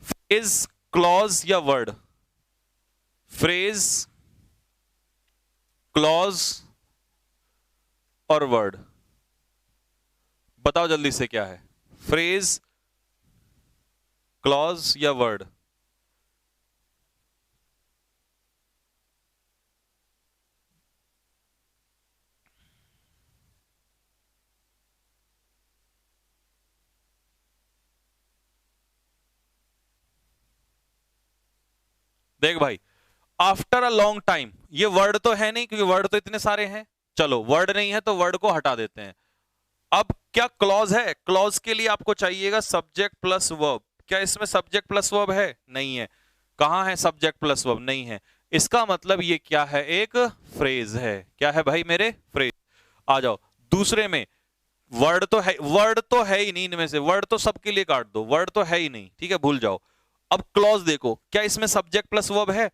फ्रेज, क्लॉज या वर्ड? फ्रेज, क्लॉज और वर्ड, बताओ जल्दी से क्या है, फ्रेज, क्लॉज या वर्ड? देख भाई, आफ्टर अ लॉन्ग टाइम, ये वर्ड तो है नहीं, क्योंकि वर्ड तो इतने सारे हैं। चलो, वर्ड नहीं है तो वर्ड को हटा देते हैं। अब क्या क्लॉज है? क्लॉज के लिए आपको चाहिएगा सब्जेक्ट प्लस वर्ब। क्या इसमें सब्जेक्ट प्लस वर्ब है? नहीं है। कहां है सब्जेक्ट प्लस वर्ब? नहीं है। इसका मतलब ये क्या है, एक फ्रेज है। क्या है भाई मेरे? फ्रेज। आ जाओ दूसरे में, वर्ड तो है, वर्ड तो है ही नहीं इनमें से, वर्ड तो सबके लिए काट दो, वर्ड तो है ही नहीं, ठीक है, भूल जाओ। अब क्लॉज देखो, क्या इसमें सब्जेक्ट प्लस वर्ब है?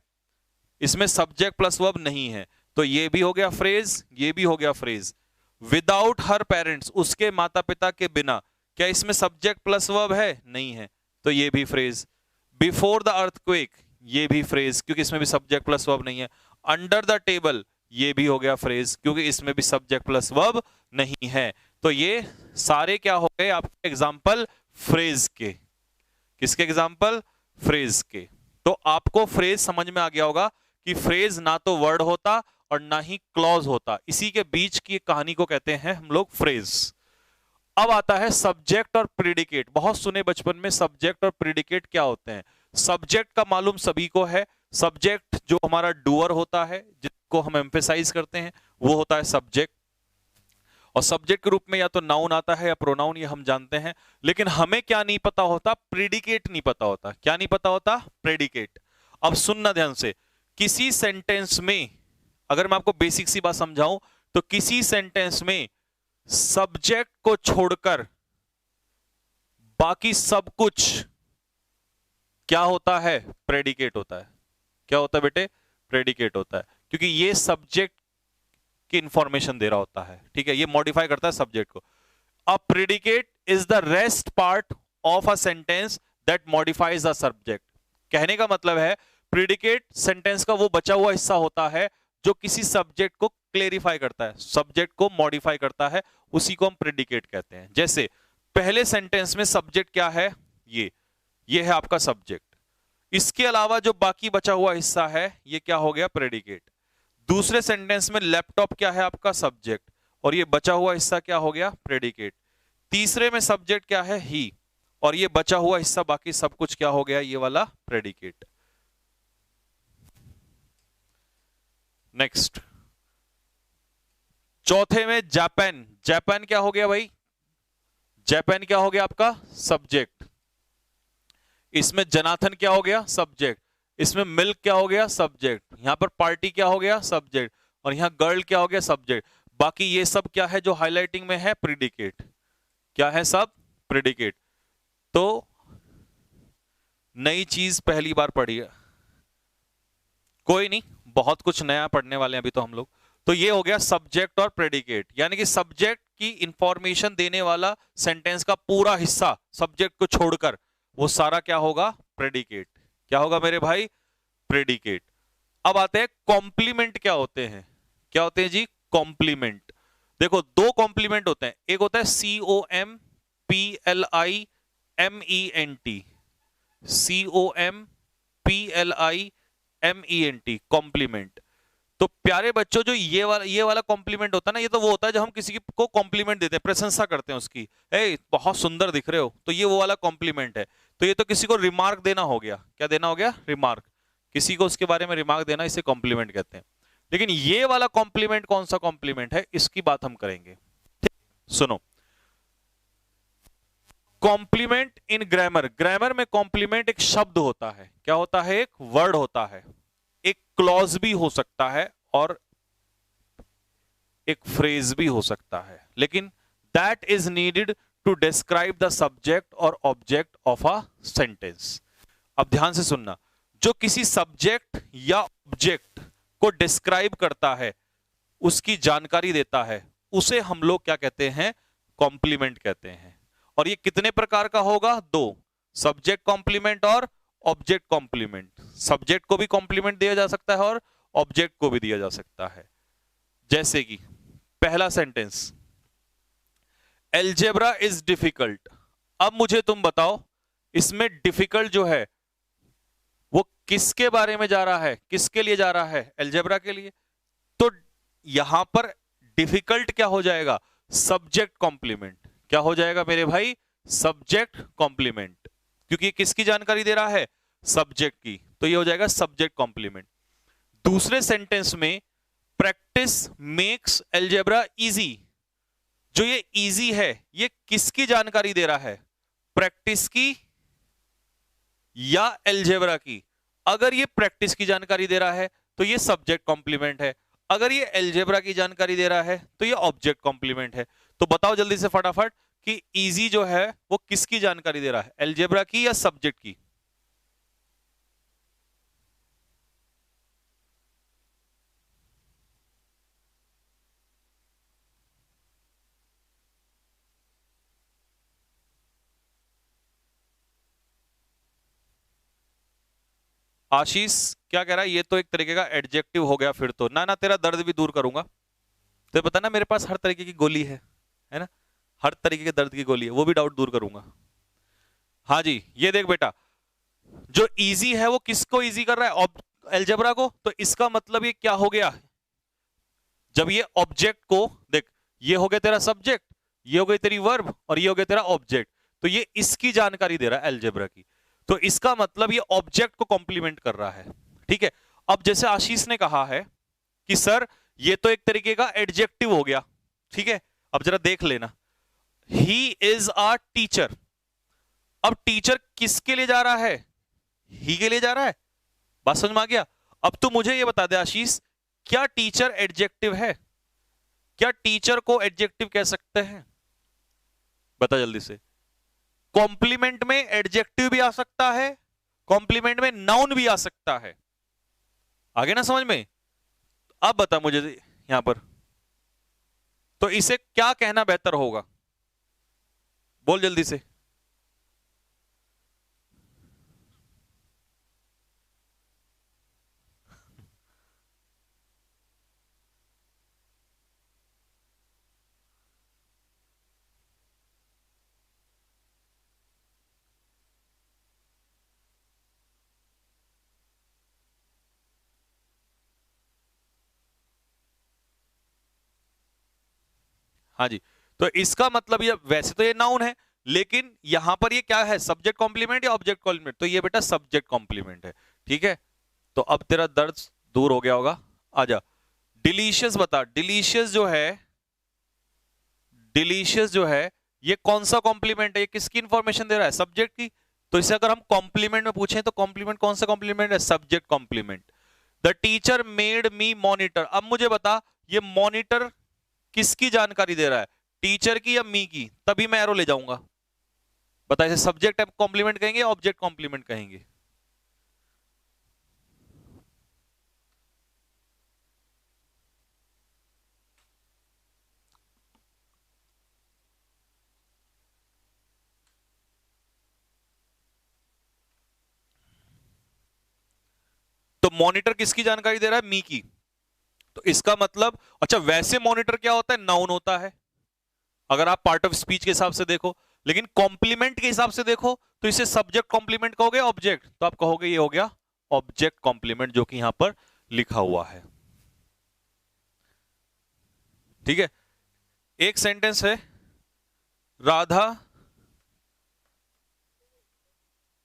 इसमें सब्जेक्ट प्लस वर्ब नहीं है, तो ये भी हो गया फ्रेज, ये भी हो गया फ्रेज। विदाउट हर पेरेंट्स, उसके माता पिता के बिना, क्या इसमें सब्जेक्ट प्लस वर्ब है? नहीं है, तो ये भी फ्रेज। बिफोर द अर्थक्वेक, ये भी फ्रेज, क्योंकि इसमें भी सब्जेक्ट प्लस वर्ब नहीं है। अंडर द टेबल, ये भी हो गया फ्रेज, क्योंकि इसमें भी सब्जेक्ट प्लस वर्ब नहीं है। तो ये सारे क्या हो गए आपके एग्जाम्पल फ्रेज के। किसके एग्जाम्पल? फ्रेज के। तो आपको फ्रेज समझ में आ गया होगा कि फ्रेज ना तो वर्ड होता और ना ही क्लॉज होता, इसी के बीच की कहानी को कहते हैं हम लोग फ्रेज। अब आता है सब्जेक्ट और प्रेडिकेट। बहुत सुने बचपन में सब्जेक्ट और प्रेडिकेट क्या होते हैं। सब्जेक्ट का मालूम सभी को है, सब्जेक्ट जो हमारा डूअर होता है, जिसको हम एम्फेसाइज करते हैं, वो होता है सब्जेक्ट। और सब्जेक्ट के रूप में या तो नाउन आता है या प्रोनाउन, ये हम जानते हैं। लेकिन हमें क्या नहीं पता होता? प्रेडिकेट नहीं पता होता। क्या नहीं पता होता? प्रेडिकेट। अब सुनना ध्यान से, किसी सेंटेंस में, अगर मैं आपको बेसिक सी बात समझाऊं, तो किसी सेंटेंस में सब्जेक्ट को छोड़कर बाकी सब कुछ क्या होता है? प्रेडिकेट होता है। क्या होता है बेटे? प्रेडिकेट होता है, क्योंकि ये सब्जेक्ट की इंफॉर्मेशन दे रहा होता है, ठीक है, ये मॉडिफाई करता है सब्जेक्ट को। A predicate is the rest part of a sentence that modifies the subject. कहने का मतलब है, प्रेडिकेट सेंटेंस का वो बचा हुआ हिस्सा होता है जो किसी सब्जेक्ट को क्लेरिफाई करता है, सब्जेक्ट को मॉडिफाई करता है, उसी को हम प्रेडिकेट कहते हैं। जैसे पहले सेंटेंस में सब्जेक्ट क्या है? ये है आपका सब्जेक्ट। इसके अलावा जो बाकी बचा हुआ हिस्सा है, ये क्या हो गया? प्रेडिकेट। दूसरे सेंटेंस में लैपटॉप क्या है? आपका सब्जेक्ट, और ये बचा हुआ हिस्सा क्या हो गया? प्रेडिकेट। तीसरे में सब्जेक्ट क्या है? ही, और ये बचा हुआ हिस्सा बाकी सब कुछ क्या हो गया? ये वाला प्रेडिकेट। नेक्स्ट, चौथे में जापान। जापान क्या हो गया भाई? जापान क्या हो गया आपका? सब्जेक्ट। इसमें जनाथन क्या हो गया? सब्जेक्ट। इसमें मिल्क क्या हो गया? सब्जेक्ट। यहां पर पार्टी क्या हो गया? सब्जेक्ट। और यहां गर्ल क्या हो गया? सब्जेक्ट। बाकी ये सब क्या है जो हाईलाइटिंग में है? प्रेडिकेट। क्या है? सब प्रेडिकेट। तो नई चीज पहली बार पढ़ी है, कोई नहीं, बहुत कुछ नया पढ़ने वाले हैं अभी तो हम लोग। तो ये हो गया सब्जेक्ट और प्रेडिकेट, यानी कि सब्जेक्ट की इंफॉर्मेशन देने वाला सेंटेंस का पूरा हिस्सा सब्जेक्ट को छोड़कर वो सारा क्या होगा? प्रेडिकेट। क्या होगा मेरे भाई? प्रेडिकेट। अब आते हैं कॉम्प्लीमेंट क्या होते हैं। क्या होते हैं जी? कॉम्प्लीमेंट। देखो दो कॉम्प्लीमेंट होते हैं, एक होता है COMPLIMENT, COMPLIMENT, कॉम्प्लीमेंट। तो प्यारे बच्चों, जो ये वाला कॉम्प्लीमेंट होता है ना, ये तो वो होता है जब हम किसी को कॉम्प्लीमेंट देते हैं, प्रशंसा करते हैं उसकी, ए बहुत सुंदर दिख रहे हो, तो ये वो वाला कॉम्प्लीमेंट है। तो ये तो किसी को रिमार्क देना हो गया। क्या देना हो गया? रिमार्क। किसी को उसके बारे में रिमार्क देना, इसे कॉम्प्लीमेंट कहते हैं। लेकिन ये वाला कॉम्प्लीमेंट कौन सा कॉम्प्लीमेंट है, इसकी बात हम करेंगे। ठीक, सुनो। कॉम्प्लीमेंट इन ग्रामर, ग्रामर में कॉम्प्लीमेंट एक शब्द होता है। क्या होता है? एक वर्ड होता है, एक क्लॉज भी हो सकता है और एक फ्रेज भी हो सकता है, लेकिन that is needed to describe the subject और ऑब्जेक्ट ऑफ अ सेंटेंस। अब ध्यान से सुनना, जो किसी सब्जेक्ट या ऑब्जेक्ट को डिस्क्राइब करता है, उसकी जानकारी देता है, उसे हम लोग क्या कहते हैं? कॉम्प्लीमेंट कहते हैं। और ये कितने प्रकार का होगा? दो, सब्जेक्ट कॉम्प्लीमेंट और ऑब्जेक्ट कॉम्प्लीमेंट। सब्जेक्ट को भी कॉम्प्लीमेंट दिया जा सकता है और ऑब्जेक्ट को भी दिया जा सकता है। जैसे कि पहला सेंटेंस, एल्जेब्रा इज डिफिकल्ट। अब मुझे तुम बताओ, इसमें डिफिकल्ट जो है वो किसके बारे में जा रहा है? किसके लिए जा रहा है? एल्जेब्रा के लिए। तो यहां पर डिफिकल्ट क्या हो जाएगा? Subject complement. क्या हो जाएगा मेरे भाई? सब्जेक्ट कॉम्प्लीमेंट, क्योंकि किसकी जानकारी दे रहा है? सब्जेक्ट की। तो ये हो जाएगा सब्जेक्ट कॉम्प्लीमेंट। दूसरे सेंटेंस में, प्रैक्टिस मेक्स एल्जेब्रा इजी। जो ये इजी है, ये किसकी जानकारी दे रहा है? प्रैक्टिस की या एल्जेब्रा की? अगर ये प्रैक्टिस की जानकारी दे रहा है तो ये सब्जेक्ट कॉम्प्लीमेंट है, अगर ये एल्जेब्रा की जानकारी दे रहा है तो ये ऑब्जेक्ट कॉम्प्लीमेंट है। तो बताओ जल्दी से फटाफट कि इजी जो है वो किसकी जानकारी दे रहा है? एल्जेब्रा की या सब्जेक्ट की? आशीष क्या कह रहा है? ये तो एक तरीके का एडजेक्टिव हो गया फिर तो। ना ना, तेरा दर्द भी दूर करूंगा। तो पता ना, मेरे पास हर तरीके की गोली है ना, हर तरीके के दर्द की गोली है, वो भी डाउट दूर करूंगा। हाँ जी, ये देख बेटा, जो इजी है वो किसको इजी कर रहा है? एल्जेब्रा को। तो इसका मतलब ये क्या हो गया? जब ये ऑब्जेक्ट को देख, ये हो गया तेरा सब्जेक्ट, ये हो गई तेरी वर्ब, और ये हो गया तेरा ऑब्जेक्ट। तो ये इसकी जानकारी दे रहा है, एल्जेब्रा की। तो इसका मतलब ये ऑब्जेक्ट को कॉम्प्लीमेंट कर रहा है। ठीक है। अब जैसे आशीष ने कहा है कि सर ये तो एक तरीके का एडजेक्टिव हो गया। ठीक है, अब जरा देख लेना, ही इज अ टीचर। अब टीचर किसके लिए जा रहा है? ही के लिए जा रहा है। बात समझ में आ गया? अब तू मुझे ये बता दे आशीष, क्या टीचर एडजेक्टिव है? क्या टीचर को एडजेक्टिव कह सकते हैं? बता जल्दी से। कॉम्प्लीमेंट में एडजेक्टिव भी आ सकता है, कॉम्प्लीमेंट में नाउन भी आ सकता है। आगे ना समझ में? अब बता मुझे यहां पर, तो इसे क्या कहना बेहतर होगा? बोल जल्दी से। हाँ जी, तो इसका मतलब ये, वैसे तो ये नाउन है, लेकिन यहां पर ये क्या है? सब्जेक्ट कॉम्प्लीमेंट या ऑब्जेक्ट कॉम्प्लीमेंट? तो ये बेटा सब्जेक्ट कॉम्प्लीमेंट है। ठीक है, तो अब तेरा दर्द दूर हो गया होगा। आजा, डिलीशियस बता। डिलीशियस जो है, डिलीशियस जो है, ये कौन सा कॉम्प्लीमेंट है? ये किसकी इंफॉर्मेशन दे रहा है? सब्जेक्ट की। तो इसे अगर हम कॉम्प्लीमेंट में पूछें तो कॉम्प्लीमेंट कौन सा कॉम्प्लीमेंट है? Subject complement. The teacher made me monitor. अब मुझे बता, ये मॉनिटर किसकी जानकारी दे रहा है? टीचर की या मी की, तभी मैं एरो ले जाऊंगा। बता, इसे सब्जेक्ट कॉम्प्लीमेंट कहेंगे या ऑब्जेक्ट कॉम्प्लीमेंट कहेंगे? तो मॉनिटर किसकी जानकारी दे रहा है? मी की। तो इसका मतलब, अच्छा वैसे मॉनिटर क्या होता है? नाउन होता है, अगर आप पार्ट ऑफ स्पीच के हिसाब से देखो। लेकिन कॉम्प्लीमेंट के हिसाब से देखो तो इसे सब्जेक्ट कॉम्प्लीमेंट कहोगे ऑब्जेक्ट? तो आप कहोगे ये हो गया ऑब्जेक्ट कॉम्प्लीमेंट, जो कि यहां पर लिखा हुआ है। ठीक है, एक सेंटेंस है, राधा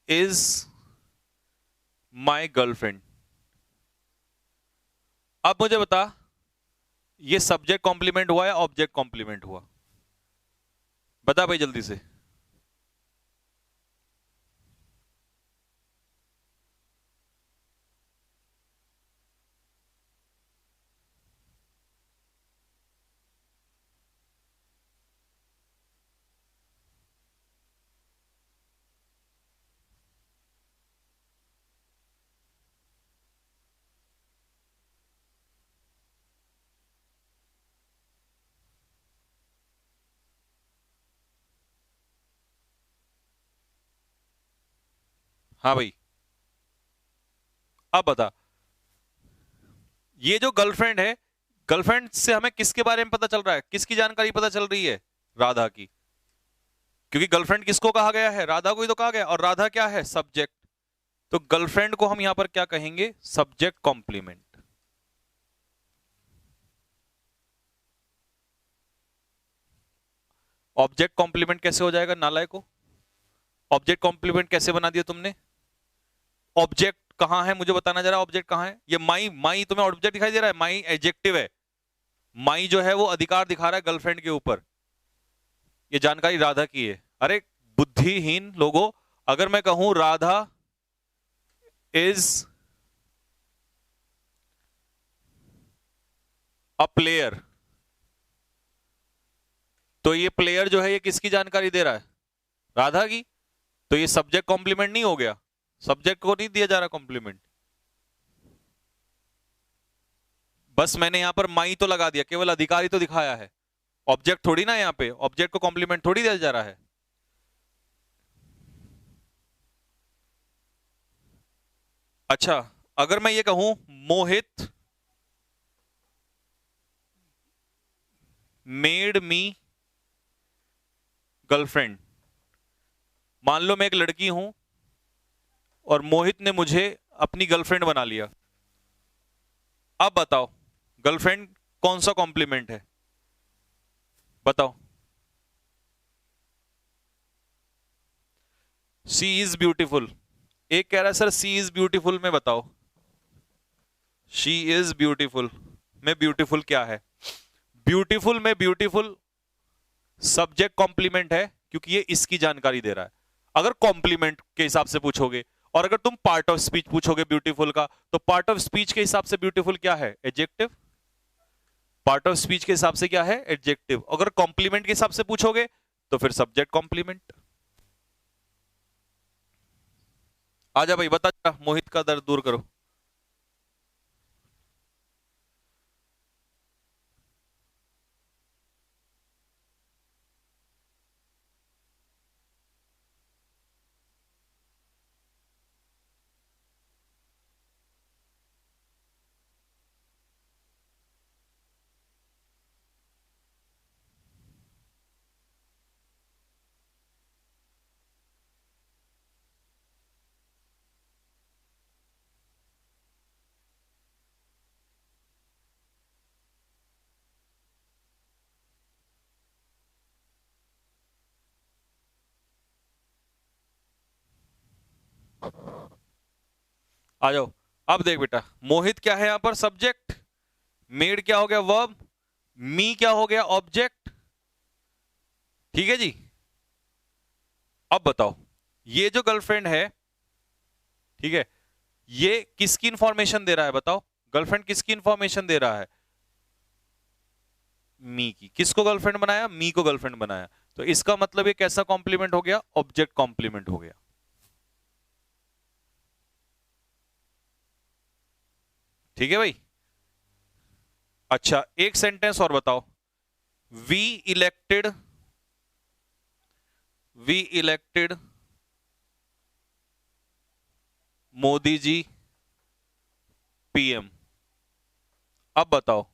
इज माई गर्लफ्रेंड। अब मुझे बता, ये सब्जेक्ट कॉम्प्लीमेंट हुआ या ऑब्जेक्ट कॉम्प्लीमेंट हुआ? बता भाई जल्दी से। हाँ भाई, अब बता, ये जो गर्लफ्रेंड है, गर्लफ्रेंड से हमें किसके बारे में पता चल रहा है? किसकी जानकारी पता चल रही है? राधा की। क्योंकि गर्लफ्रेंड किसको कहा गया है? राधा को ही तो कहा गया, और राधा क्या है? सब्जेक्ट। तो गर्लफ्रेंड को हम यहां पर क्या कहेंगे? Subject complement. ऑब्जेक्ट कॉम्प्लीमेंट कैसे हो जाएगा नालायक को? ऑब्जेक्ट कॉम्प्लीमेंट कैसे बना दिया तुमने? ऑब्जेक्ट कहां है मुझे बताना जरा, ऑब्जेक्ट कहां है? ये माई, माई तुम्हें ऑब्जेक्ट दिखाई दे रहा है? माई एडजेक्टिव है, माई जो है वो अधिकार दिखा रहा है गर्लफ्रेंड के ऊपर। ये जानकारी राधा की है। अरे बुद्धिहीन लोगों, अगर मैं कहूं राधा इज अ प्लेयर, तो ये प्लेयर जो है ये किसकी जानकारी दे रहा है? राधा की। तो ये सब्जेक्ट कॉम्प्लीमेंट नहीं हो गया? सब्जेक्ट को नहीं दिया जा रहा कॉम्प्लीमेंट। बस मैंने यहां पर माई तो लगा दिया, केवल अधिकारी तो दिखाया है, ऑब्जेक्ट थोड़ी ना। यहां पे ऑब्जेक्ट को कॉम्प्लीमेंट थोड़ी दिया जा रहा है। अच्छा, अगर मैं ये कहूं मोहित मेड मी गर्लफ्रेंड, मान लो मैं एक लड़की हूं और मोहित ने मुझे अपनी गर्लफ्रेंड बना लिया। अब बताओ गर्लफ्रेंड कौन सा कॉम्प्लीमेंट है? बताओ। सी इज ब्यूटीफुल, एक कह रहा है सर सी इज ब्यूटीफुल में बताओ। शी इज ब्यूटीफुल में ब्यूटीफुल क्या है? ब्यूटीफुल में ब्यूटीफुल सब्जेक्ट कॉम्प्लीमेंट है, क्योंकि ये इसकी जानकारी दे रहा है, अगर कॉम्प्लीमेंट के हिसाब से पूछोगे। और अगर तुम पार्ट ऑफ स्पीच पूछोगे ब्यूटीफुल का, तो पार्ट ऑफ स्पीच के हिसाब से ब्यूटीफुल क्या है? एडजेक्टिव। पार्ट ऑफ स्पीच के हिसाब से क्या है? एडजेक्टिव। अगर कॉम्प्लीमेंट के हिसाब से पूछोगे तो फिर सब्जेक्ट कॉम्प्लीमेंट। आजा भाई बता, मोहित का दर्द दूर करो। आ जाओ। अब देख बेटा, मोहित क्या है यहां पर? सब्जेक्ट। मेड क्या हो गया? वर्ब। मी क्या हो गया? ऑब्जेक्ट। ठीक है जी। अब बताओ, ये जो गर्लफ्रेंड है, ठीक है, ये किसकी इंफॉर्मेशन दे रहा है? बताओ, गर्लफ्रेंड किसकी इंफॉर्मेशन दे रहा है? मी की। किसको गर्लफ्रेंड बनाया? मी को गर्लफ्रेंड बनाया। तो इसका मतलब ये कैसा कॉम्प्लीमेंट हो गया? ऑब्जेक्ट कॉम्प्लीमेंट हो गया। ठीक है भाई। अच्छा, एक सेंटेंस और बताओ। We elected, we elected Modi ji PM. अब बताओ,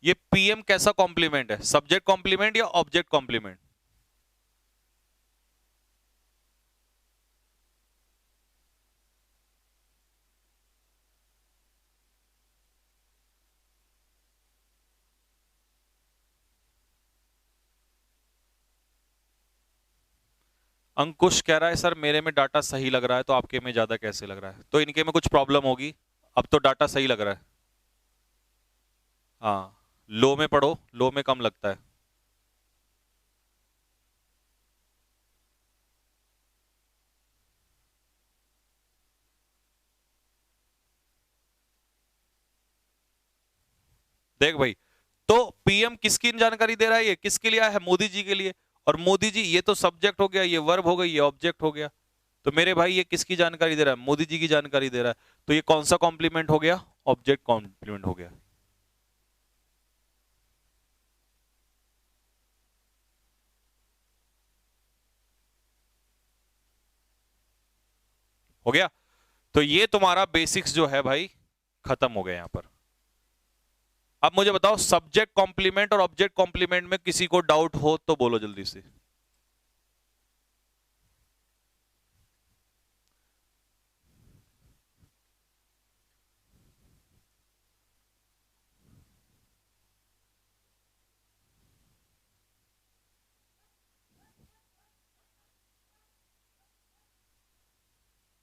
ये पीएम कैसा कॉम्प्लीमेंट है? सब्जेक्ट कॉम्प्लीमेंट या ऑब्जेक्ट कॉम्प्लीमेंट? अंकुश कह रहा है सर मेरे में डाटा सही लग रहा है, तो आपके में ज्यादा कैसे लग रहा है? तो इनके में कुछ प्रॉब्लम होगी। अब तो डाटा सही लग रहा है। हाँ, लो में पढ़ो, लो में कम लगता है। देख भाई, तो पीएम किसकी जानकारी दे रहा है? ये किसके लिए आया है? मोदी जी के लिए। और मोदी जी ये तो सब्जेक्ट हो गया, ये वर्ब हो गई, ये ऑब्जेक्ट हो गया। तो मेरे भाई ये किसकी जानकारी दे रहा है? मोदी जी की जानकारी दे रहा है। तो ये कौन सा कॉम्प्लीमेंट हो गया? ऑब्जेक्ट कॉम्प्लीमेंट हो गया। हो गया। तो ये तुम्हारा बेसिक्स जो है भाई खत्म हो गया यहां पर। अब मुझे बताओ, सब्जेक्ट कॉम्प्लीमेंट और ऑब्जेक्ट कॉम्प्लीमेंट में किसी को डाउट हो तो बोलो जल्दी से।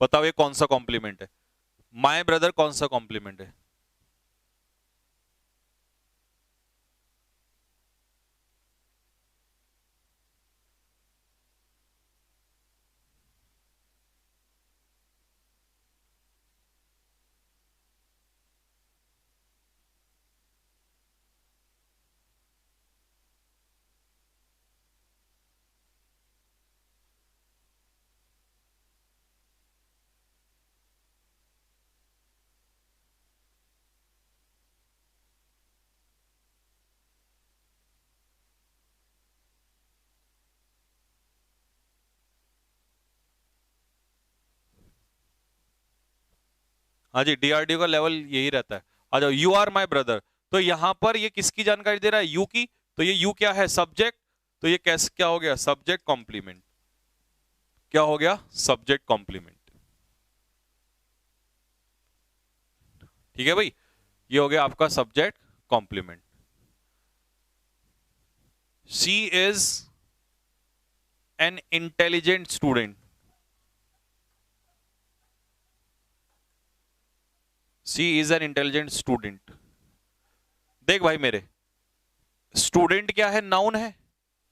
बताओ ये कौन सा कॉम्प्लीमेंट है? माय ब्रदर कौन सा कॉम्प्लीमेंट है? हाँ जी, डीआरडीओ का लेवल यही रहता है। आ जाओ, यू आर माई ब्रदर। तो यहां पर ये किसकी जानकारी दे रहा है? यू की। तो ये यू क्या है? सब्जेक्ट। तो ये कैसे क्या हो गया? Subject complement. क्या हो गया? Subject complement. ठीक है भाई, ये हो गया आपका subject complement. She is an intelligent student. She is an intelligent student. देख भाई मेरे, स्टूडेंट क्या है? नाउन है।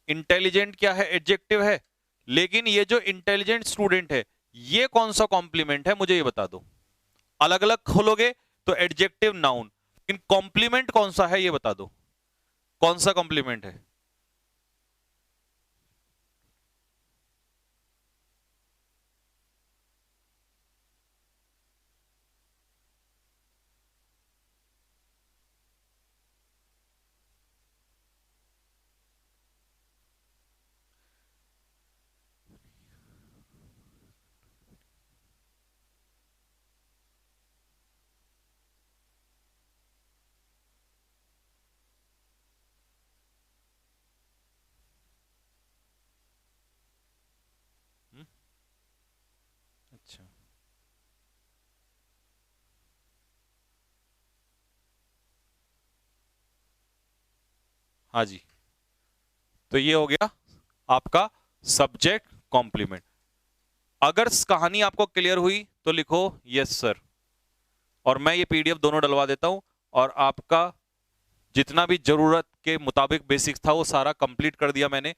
इंटेलिजेंट क्या है? एडजेक्टिव है। लेकिन ये जो इंटेलिजेंट स्टूडेंट है, ये कौन सा कॉम्प्लीमेंट है? मुझे ये बता दो। अलग अलग खोलोगे तो एडजेक्टिव, नाउन, लेकिन कॉम्प्लीमेंट कौन सा है ये बता दो। कौन सा कॉम्प्लीमेंट है? हुँ? अच्छा, हाँ जी। तो ये हो गया आपका सब्जेक्ट कॉम्प्लीमेंट। अगर कहानी आपको क्लियर हुई तो लिखो यस सर, और मैं ये पीडीएफ दोनों डलवा देता हूं। और आपका जितना भी जरूरत के मुताबिक बेसिक्स था वो सारा कंप्लीट कर दिया मैंने।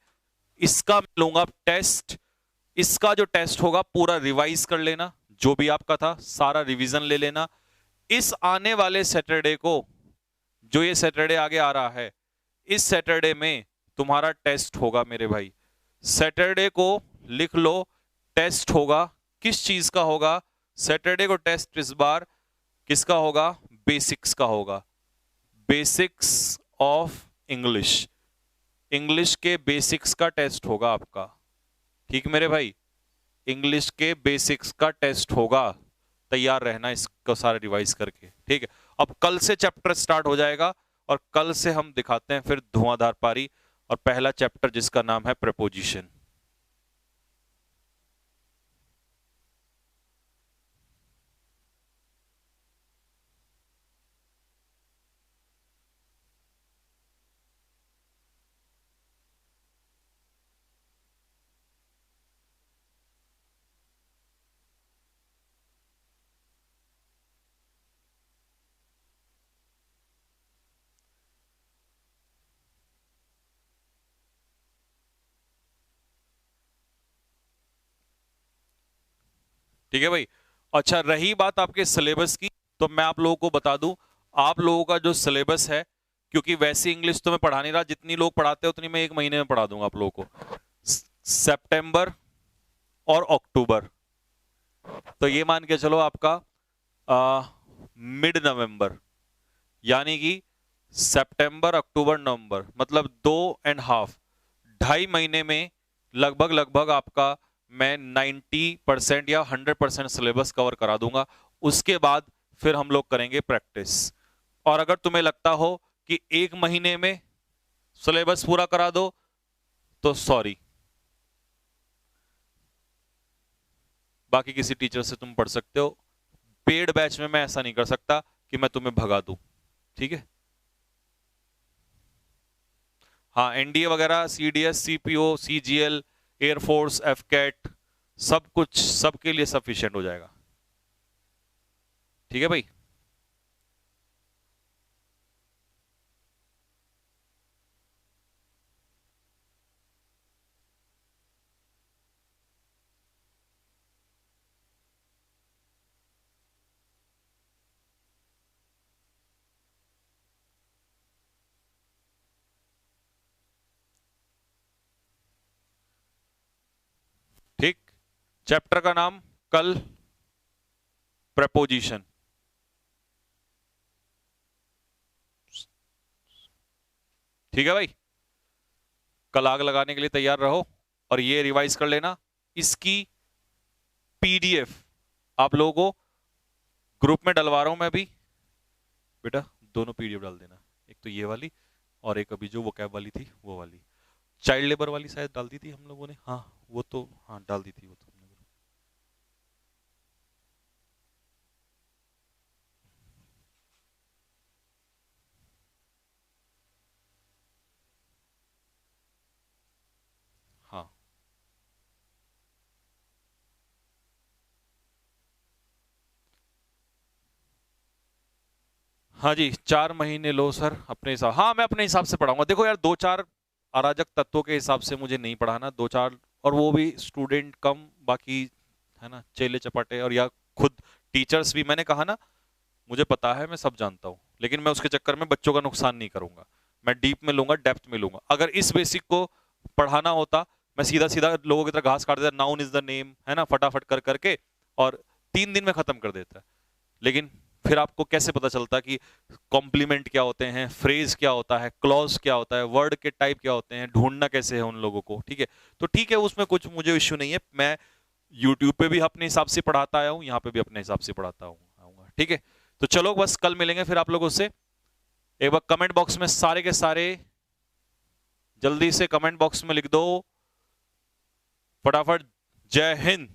इसका मैं लूंगा टेस्ट। इसका जो टेस्ट होगा पूरा रिवाइज कर लेना, जो भी आपका था सारा रिवीजन ले लेना। इस आने वाले सैटरडे को, जो ये सैटरडे आगे आ रहा है, इस सैटरडे में तुम्हारा टेस्ट होगा मेरे भाई। सैटरडे को लिख लो, टेस्ट होगा। किस चीज का होगा? सैटरडे को टेस्ट इस बार किसका होगा? बेसिक्स का होगा। बेसिक्स ऑफ इंग्लिश, इंग्लिश के बेसिक्स का टेस्ट होगा आपका। ठीक मेरे भाई, इंग्लिश के बेसिक्स का टेस्ट होगा। तैयार रहना इसको सारा रिवाइज करके, ठीक है। अब कल से चैप्टर स्टार्ट हो जाएगा और कल से हम दिखाते हैं फिर धुआंधार पारी और पहला चैप्टर जिसका नाम है प्रेपोजिशन। ठीक है भाई। अच्छा, रही बात आपके सिलेबस की, तो मैं आप लोगों को बता दूं, आप लोगों का जो सिलेबस है, क्योंकि वैसी इंग्लिश तो मैं पढ़ा नहीं रहा, जितनी लोग पढ़ाते हैं उतनी मैं एक महीने में पढ़ा दूंगा आप लोगों को। सितंबर और अक्टूबर, तो ये मान के चलो आपका मिड नवंबर, यानी कि सितंबर अक्टूबर नवंबर, मतलब 2.5 ढाई महीने में लगभग लगभग आपका मैं 90% या 100% सिलेबस कवर करा दूंगा। उसके बाद फिर हम लोग करेंगे प्रैक्टिस। और अगर तुम्हें लगता हो कि एक महीने में सिलेबस पूरा करा दो, तो सॉरी, बाकी किसी टीचर से तुम पढ़ सकते हो। पेड बैच में मैं ऐसा नहीं कर सकता कि मैं तुम्हें भगा दूं, ठीक है। हाँ, एनडीए वगैरह, सीडीएस, सीपीओ, सीजीएल, एयरफोर्स, एफकेट, सब कुछ सबके लिए सफिशिएंट हो जाएगा, ठीक है भाई। ठीक, चैप्टर का नाम कल प्रपोजिशन। ठीक है भाई, कल आग लगाने के लिए तैयार रहो और ये रिवाइज कर लेना। इसकी पीडीएफ आप लोगों को ग्रुप में डलवा रहा हूं मैं अभी, बेटा दोनों पीडीएफ डाल देना, एक तो ये वाली और एक अभी जो वो कैब वाली थी वो वाली। चाइल्ड लेबर वाली शायद डाल दी थी हम लोगों ने, हाँ वो तो, हाँ डाल दी थी वो तो हमने। हाँ हाँ जी, 4 महीने लो सर अपने हिसाब। हाँ मैं अपने हिसाब से पढ़ाऊंगा। देखो यार, 2-4 अराजक तत्वों के हिसाब से मुझे नहीं पढ़ाना, 2-4, और वो भी स्टूडेंट कम, बाकी है ना चेले चपाटे, और या खुद टीचर्स भी। मैंने कहा ना, मुझे पता है, मैं सब जानता हूँ, लेकिन मैं उसके चक्कर में बच्चों का नुकसान नहीं करूंगा। मैं डीप में लूंगा, डेप्थ में लूंगा। अगर इस बेसिक को पढ़ाना होता, मैं सीधा सीधा लोगों की तरह घास काट देता, नाउन इज द नेम, है ना, फटाफट कर करके, और 3 दिन में खत्म कर देता। लेकिन फिर आपको कैसे पता चलता कि कॉम्प्लीमेंट क्या होते हैं, फ्रेज क्या होता है, क्लॉज क्या होता है, वर्ड के टाइप क्या होते हैं, ढूंढना कैसे है उन लोगों को, ठीक है। तो ठीक है, उसमें कुछ मुझे इश्यू नहीं है। मैं यूट्यूब पे भी अपने हिसाब से पढ़ाता आया हूँ, यहाँ पे भी अपने हिसाब से पढ़ाता आऊंगा, ठीक है। तो चलो बस कल मिलेंगे फिर आप लोगों से। एक बार कमेंट बॉक्स में सारे के सारे जल्दी से कमेंट बॉक्स में लिख दो फटाफट, जय हिंद।